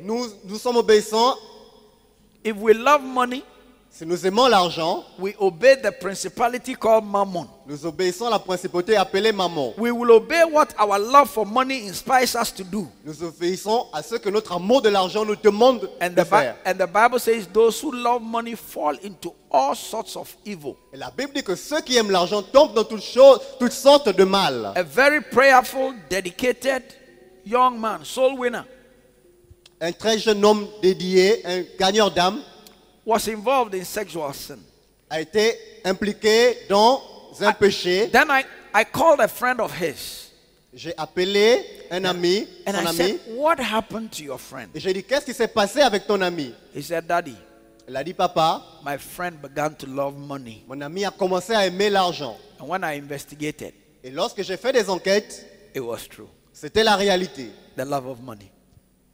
Nous sommes obéissants. If we love money, Si nous aimons l'argent, we obey the principality called mammon. nous obéissons à la principauté appelée Mammon. We will obey what our love for money inspires us to do. Nous obéissons à ce que notre amour de l'argent nous demande And de faire. the Bible says those who love money fall into all sorts of evil. Et la Bible dit que ceux qui aiment l'argent tombent dans toutes sortes de mal. A very prayerful, dedicated young man, soul winner, Un très jeune homme dédié, un gagneur d'âme, was involved in sexual sin. a été impliqué dans un péché. Then I called a friend of his J'ai appelé un ami, and son I ami, said, what happened to your friend? et j'ai dit, qu'est-ce qui s'est passé avec ton ami? He said, Daddy, Il a dit, papa, my friend began to love money. mon ami a commencé à aimer l'argent. And when I investigated, Et lorsque j'ai fait des enquêtes, it was true. c'était la réalité. The love of money.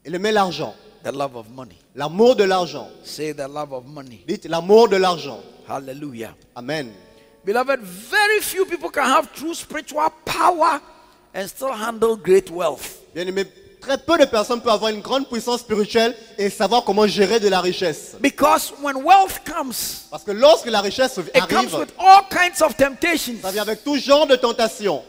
Il aimait l'argent, The love of money. l'amour de l'argent. Say the love of money. Dites l'amour de l'argent. Hallelujah. Amen. Beloved, very few people can have true spiritual power and still handle great wealth. Bien aimé, très peu de personnes peuvent avoir une grande puissance spirituelle et savoir comment gérer de la richesse. Because when wealth comes, Parce que lorsque la richesse it comes arrive, with all kinds of temptations. ça vient avec tout genre de tentations.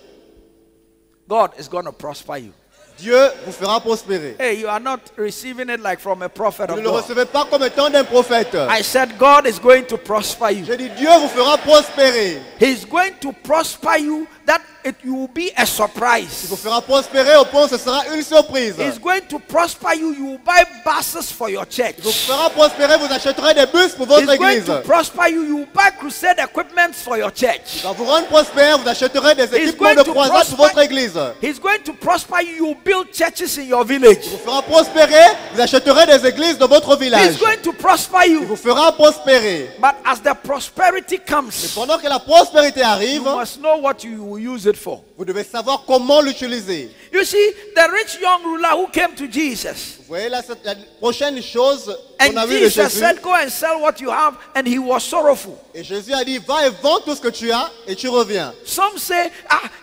God is going to prosper you. Dieu vous fera prospérer. Hey, you are not receiving it like from a prophet Vous of ne le God. recevez pas comme étant d'un prophète. I said God is going to prosper you. J'ai dit, Dieu vous fera prospérer. He's going to prosper you that you will be a Il surprise. vous fera prospérer au point où ce sera une surprise. He's going to prosper you. You will buy buses for your church. Il vous fera prospérer, vous achèterez des bus pour votre He's going église. to prosper you. You will buy crusade equipment for your church. Il va vous rendre prospère, vous achèterez des He's équipements going de to croisade pour prosper- votre église. He's going to prosper you. You will build churches in your village. Il vous fera prospérer, vous achèterez des églises dans votre village. He's going to prosper Il you. vous fera prospérer. But as the prosperity comes, Pendant que la prospérité you arrive, must know what you will use it for. vous devez savoir comment l'utiliser. You see, the rich young ruler who came to Jesus, Vous voyez là, la prochaine chose qu'on and a vue de Jesus Jésus. said, go and sell what you have, and he was sorrowful. Et Jésus a dit, va et vends tout ce que tu as et tu reviens. Some say,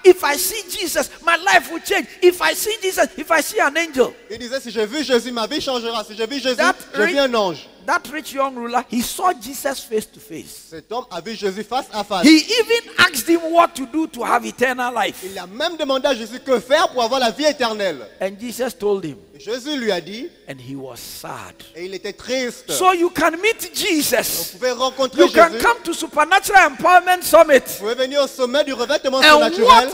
if I see Jesus, my life will change. If I see Jesus, if I see an angel. Il disait, si j'ai vu Jésus, ma vie changera. Si j'ai vu Jésus, That je vis un ange. That rich young ruler, he saw Jesus face to face. Cet homme a vu Jésus face à face. He even asked him what to do to have eternal life. Il a même demandé à Jésus que faire pour avoir la vie éternelle. And Jesus told him, Et Jésus lui a dit, and he was sad. et il était triste. So you can meet Vous Jesus. pouvez rencontrer You can Jésus. come to Supernatural Empowerment Summit. Vous pouvez venir au sommet du revêtement And surnaturel.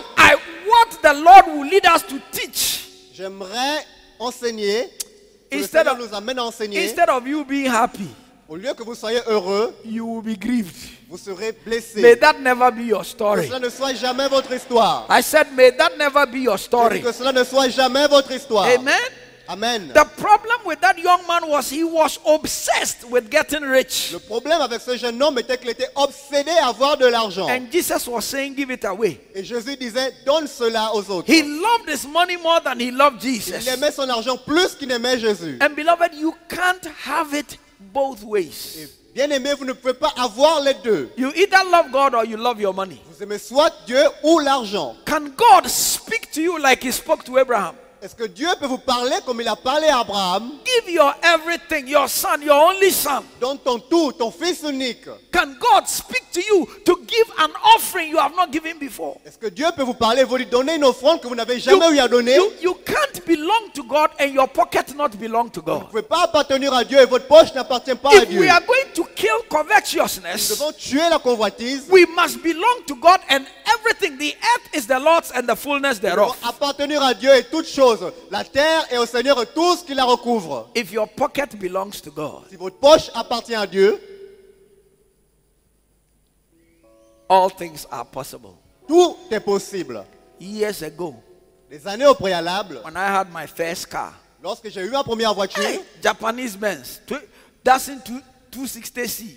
what the Lord will lead us to teach, J'aimerais enseigner. Que le Instead Seigneur of- nous amène à enseigner. instead of you being happy, Au lieu que vous soyez heureux, you will be grieved. vous serez blessé. May that never be your Que story. cela ne soit jamais votre histoire. I said, may that never be your Je dis story. que cela ne soit jamais votre histoire. Amen. Amen. The problem with that young man was he was obsessed with getting rich. Le problème avec ce jeune homme était qu'il était obsédé à avoir de l'argent. And Jesus was saying, give it away. Et Jésus disait, donne cela aux autres. He loved his money more than he loved Jesus. Il aimait son argent plus qu'il aimait Jésus. And beloved, you can't have it both ways. Bien aimé, vous ne pouvez pas avoir les deux. You either love God or you love your money. Vous aimez soit Dieu ou l'argent. Can God speak to you like he spoke to Abraham? Est-ce que Dieu peut vous parler comme il a parlé à Abraham? Give your everything, your son, your only son. Donne ton tout, ton fils unique. Can God speak to you to give an offering you have not given before? Est-ce que Dieu peut vous parler, vous lui donner une offrande que vous n'avez jamais eu à donner? You can't belong to God and your pocket not belong to Vous ne God. pouvez pas appartenir à Dieu et votre poche n'appartient pas à If Dieu. we are going to kill Nous covetousness, devons tuer la convoitise. we must belong to God and everything. The earth is the Lord's and the fullness Nous devons thereof. appartenir à Dieu et toutes choses. La terre et au Seigneur et tout ce qui la recouvre. If your pocket belongs to God, Si votre poche appartient à Dieu, all things are possible. tout est possible. Years ago, Des années au préalable, when I had my first car, lorsque j'ai eu ma première voiture, hey, Japanese Benz, Datsun 260C,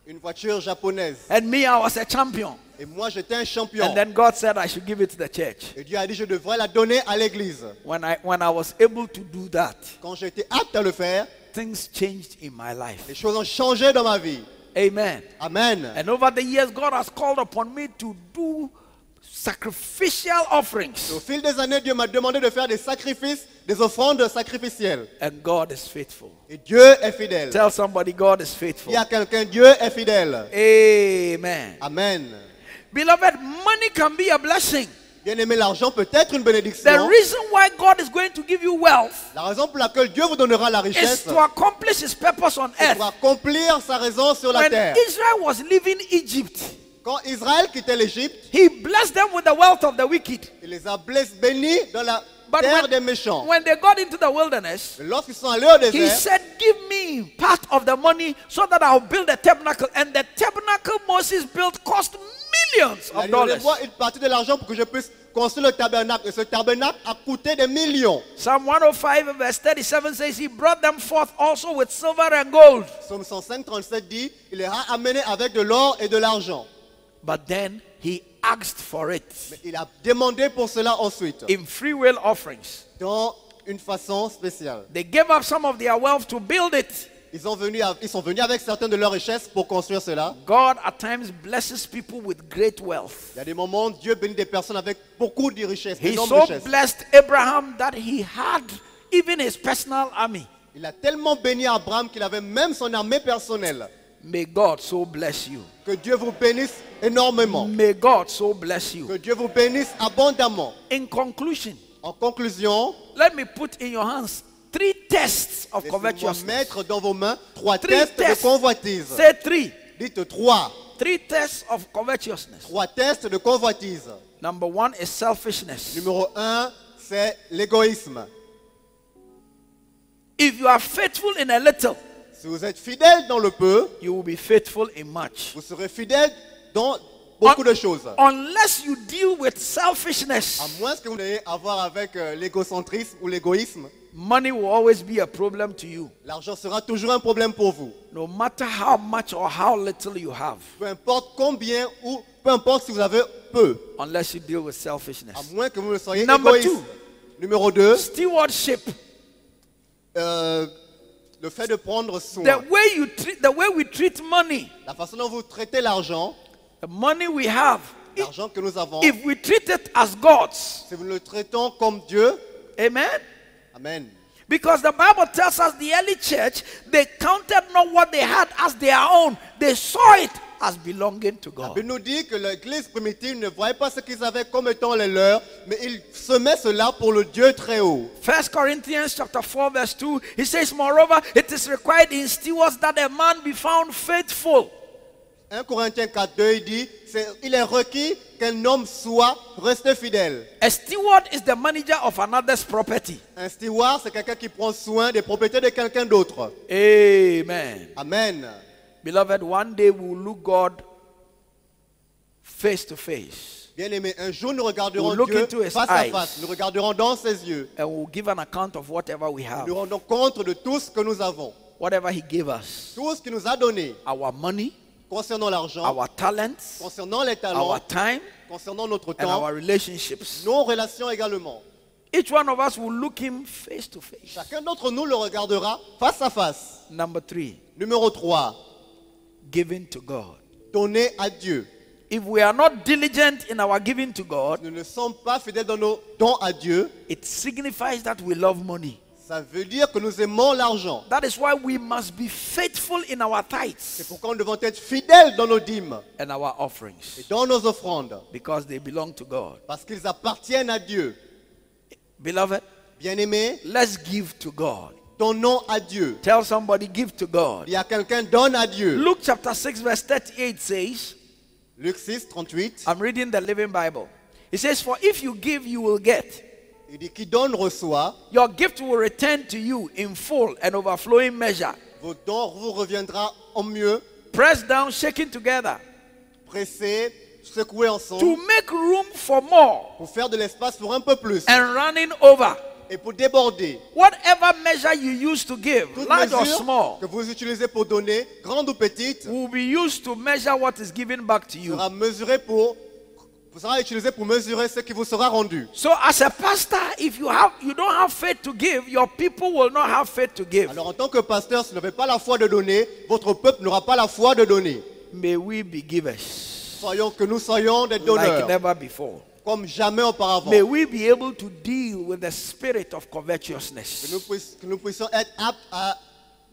une voiture japonaise, and me, I was a champion. et moi j'étais un champion. And then God said I should give it to the church. Et Dieu a dit je devrais la donner à l'église. When I was able to do that, Quand j'ai été apte à le faire, things changed in my life. les choses ont changé dans ma vie. Amen. Amen. And over the years, God has called upon me to do sacrificial offerings. Au fil des années, Dieu m'a demandé de faire des sacrifices, des offrandes sacrificielles. And God is faithful. Et Dieu est fidèle. Tell somebody God is faithful. Il y a quelqu'un, Dieu est fidèle. Amen. Amen. Beloved, money can be a blessing. Bien aimé, l'argent peut être une The bénédiction. reason why God is going to give you wealth La raison pour laquelle Dieu vous donnera la is richesse, to accomplish his purpose on c'est earth. pour accomplir sa raison sur la When terre. Israel was leaving Egypt, Quand Israël quittait l'Égypte, he blessed them with the wealth of the wicked. il les a bénis dans la But terre des méchants. when they got into the wilderness, Mais lorsqu'ils sont allés au he désert, said, give me part of the money so that I'll build a tabernacle. And the tabernacle Moses built cost millions il a of dit, dollars. donnez-moi une partie de l'argent pour que je puisse construire le tabernacle. Et ce tabernacle a coûté des millions. Psalm 105 verse 37 says, he brought them forth also with silver and gold. Psaume 105, 37 dit, il les a amenés avec de l'or et de l'argent. But then he asked for it Mais il a demandé pour cela ensuite, in free will offerings. dans une façon spéciale. They gave up some of their wealth to build it. Ils sont venus avec certaines de leurs richesses pour construire cela. God at times blesses people with great wealth. Il y a des moments où Dieu bénit des personnes avec beaucoup de richesses, He d'énormes so richesses. blessed Abraham that he had even his personal army. Il a tellement béni Abraham qu'il avait même son armée personnelle. May God so bless you. Que Dieu vous bénisse énormément. May God so bless you. Que Dieu vous bénisse abondamment. In conclusion, En conclusion, let me put in your hands 3 tests of laissez-moi covetousness. mettre dans vos mains 3 3 tests de tests. convoitise. Say 3. Dites 3. 3 tests of covetousness. 3 tests de convoitise. Number 1 is selfishness. Numéro 1, c'est l'égoïsme. If you are faithful in a little, Si vous êtes fidèle dans le peu, you will be faithful in much. vous serez fidèle dans beaucoup de choses. Unless you deal with selfishness, À moins que vous n'ayez à voir avec l'égocentrisme ou l'égoïsme, money will always be a problem to you. l'argent sera toujours un problème pour vous. No matter how much or how little you have, Peu importe combien ou peu importe si vous avez peu. unless you deal with selfishness. À moins que vous ne soyez Number égoïste. 2. Numéro 2, Stewardship. le fait de prendre soin. The way we treat money, La façon dont vous traitez l'argent, the money we have, l'argent que nous avons, if we treat it as God's, si nous le traitons comme Dieu, amen? amen. Because the Bible tells us the early church, they counted not what they had as their own. They saw it as belonging to La God. Bible nous dit que l'église primitive ne voyait pas ce qu'ils avaient comme étant les leurs, mais ils semaient cela pour le Dieu très haut. 1 Corinthians chapter 4 verse 2, he says, moreover, it is required in stewards that a man be found faithful. 1 Corinthiens 4, 2, il dit, il est requis qu'un homme soit resté fidèle. A steward is the manager of another's property. Un steward, c'est quelqu'un qui prend soin des propriétés de quelqu'un d'autre. Amen. Amen. Beloved, one day we will look God face to face. Bien-aimé, un jour nous regarderons We'll look Dieu into his face à eyes. face. Nous regarderons dans ses yeux. and we'll give an account of whatever we have, Nous rendons compte de tout ce que nous avons. whatever he gave us, Tout ce qu'il nous a donné our money, concernant l'argent, our talents, concernant les our talents, time, concernant notre and temps, our relationships. nos relations également. Each one of us will look him face to face. Chacun d'entre nous le regardera face à face. Number 3, Numéro 3, giving to God. donner à Dieu. If we are not diligent in our giving to God, Nous ne sommes pas fidèles dans nos dons à Dieu. it signifies that we love money. Ça veut dire que nous aimons l'argent. That is why we must be faithful in our C'est tithes pourquoi nous devons être fidèles dans nos dîmes and our et offerings, dans nos offrandes. because they belong to God. Parce qu'ils appartiennent à Dieu. Beloved, Bien-aimés, let's give to God. donnons à Dieu. Tell somebody, give to God. Il y a quelqu'un, donne à Dieu. Luke chapter 6 verse 38 says, Luc 6, 38. I'm reading the Living Bible. It says, for if you give, you will get. Il dit, qui donne reçoit. Your gift will return to you in full and overflowing measure. Vos dons vous reviendra en mieux, Pressed down, shaken together, pressés, secoués to ensemble, make room for more pour faire de l'espace pour un peu plus and running over. et pour déborder. Whatever measure you use to give, Toute large or mesure small, que vous utilisez pour donner, grande ou petite, will be used to measure what is given back to you. sera utilisé pour mesurer ce qui vous sera rendu. So as a pastor, if you don't have faith to give, your people will not have faith to give. Alors en tant que pasteur, si vous n'avez pas la foi de donner, votre peuple n'aura pas la foi de donner. May we be givers Que nous soyons des like donneurs, never before. comme jamais auparavant. May we be able to deal with the spirit of covetousness. Que nous puissions être aptes à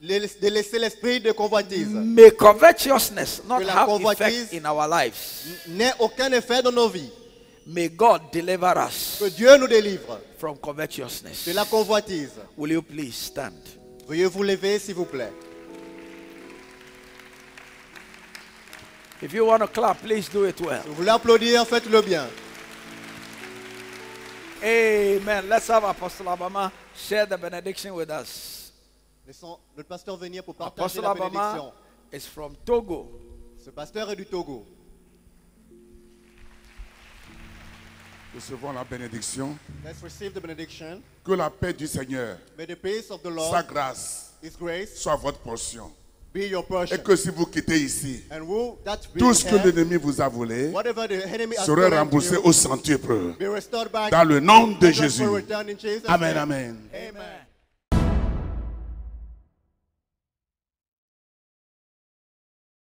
délaisser l'esprit de convoitise. May covetousness not Que la have convoitise effect in our lives. n'ait aucun effet dans nos vies. May God deliver us Que Dieu nous délivre from covetousness. de la convoitise. Will you please stand? Veuillez vous lever, s'il vous plaît. If you want to clap, please do it well. Si vous voulez applaudir, faites-le bien. Amen. Let's have Apostle Abama share the benediction with us. Laissons notre pasteur venir pour partager Apostle la Abama bénédiction. is from Togo. Ce pasteur est du Togo. Recevons la bénédiction. Let's receive the benediction. Que la paix du Seigneur, May the peace of the sa Lord, grâce, His grace, soit votre portion. be your portion. Et que si vous quittez ici, And will that be tout ce que here, l'ennemi vous a volé whatever the enemy has sera stolen remboursé from au centuple. you, be restored back. Dans le nom de Thank you Jésus. for returning, Jesus' Amen, name. amen. Amen.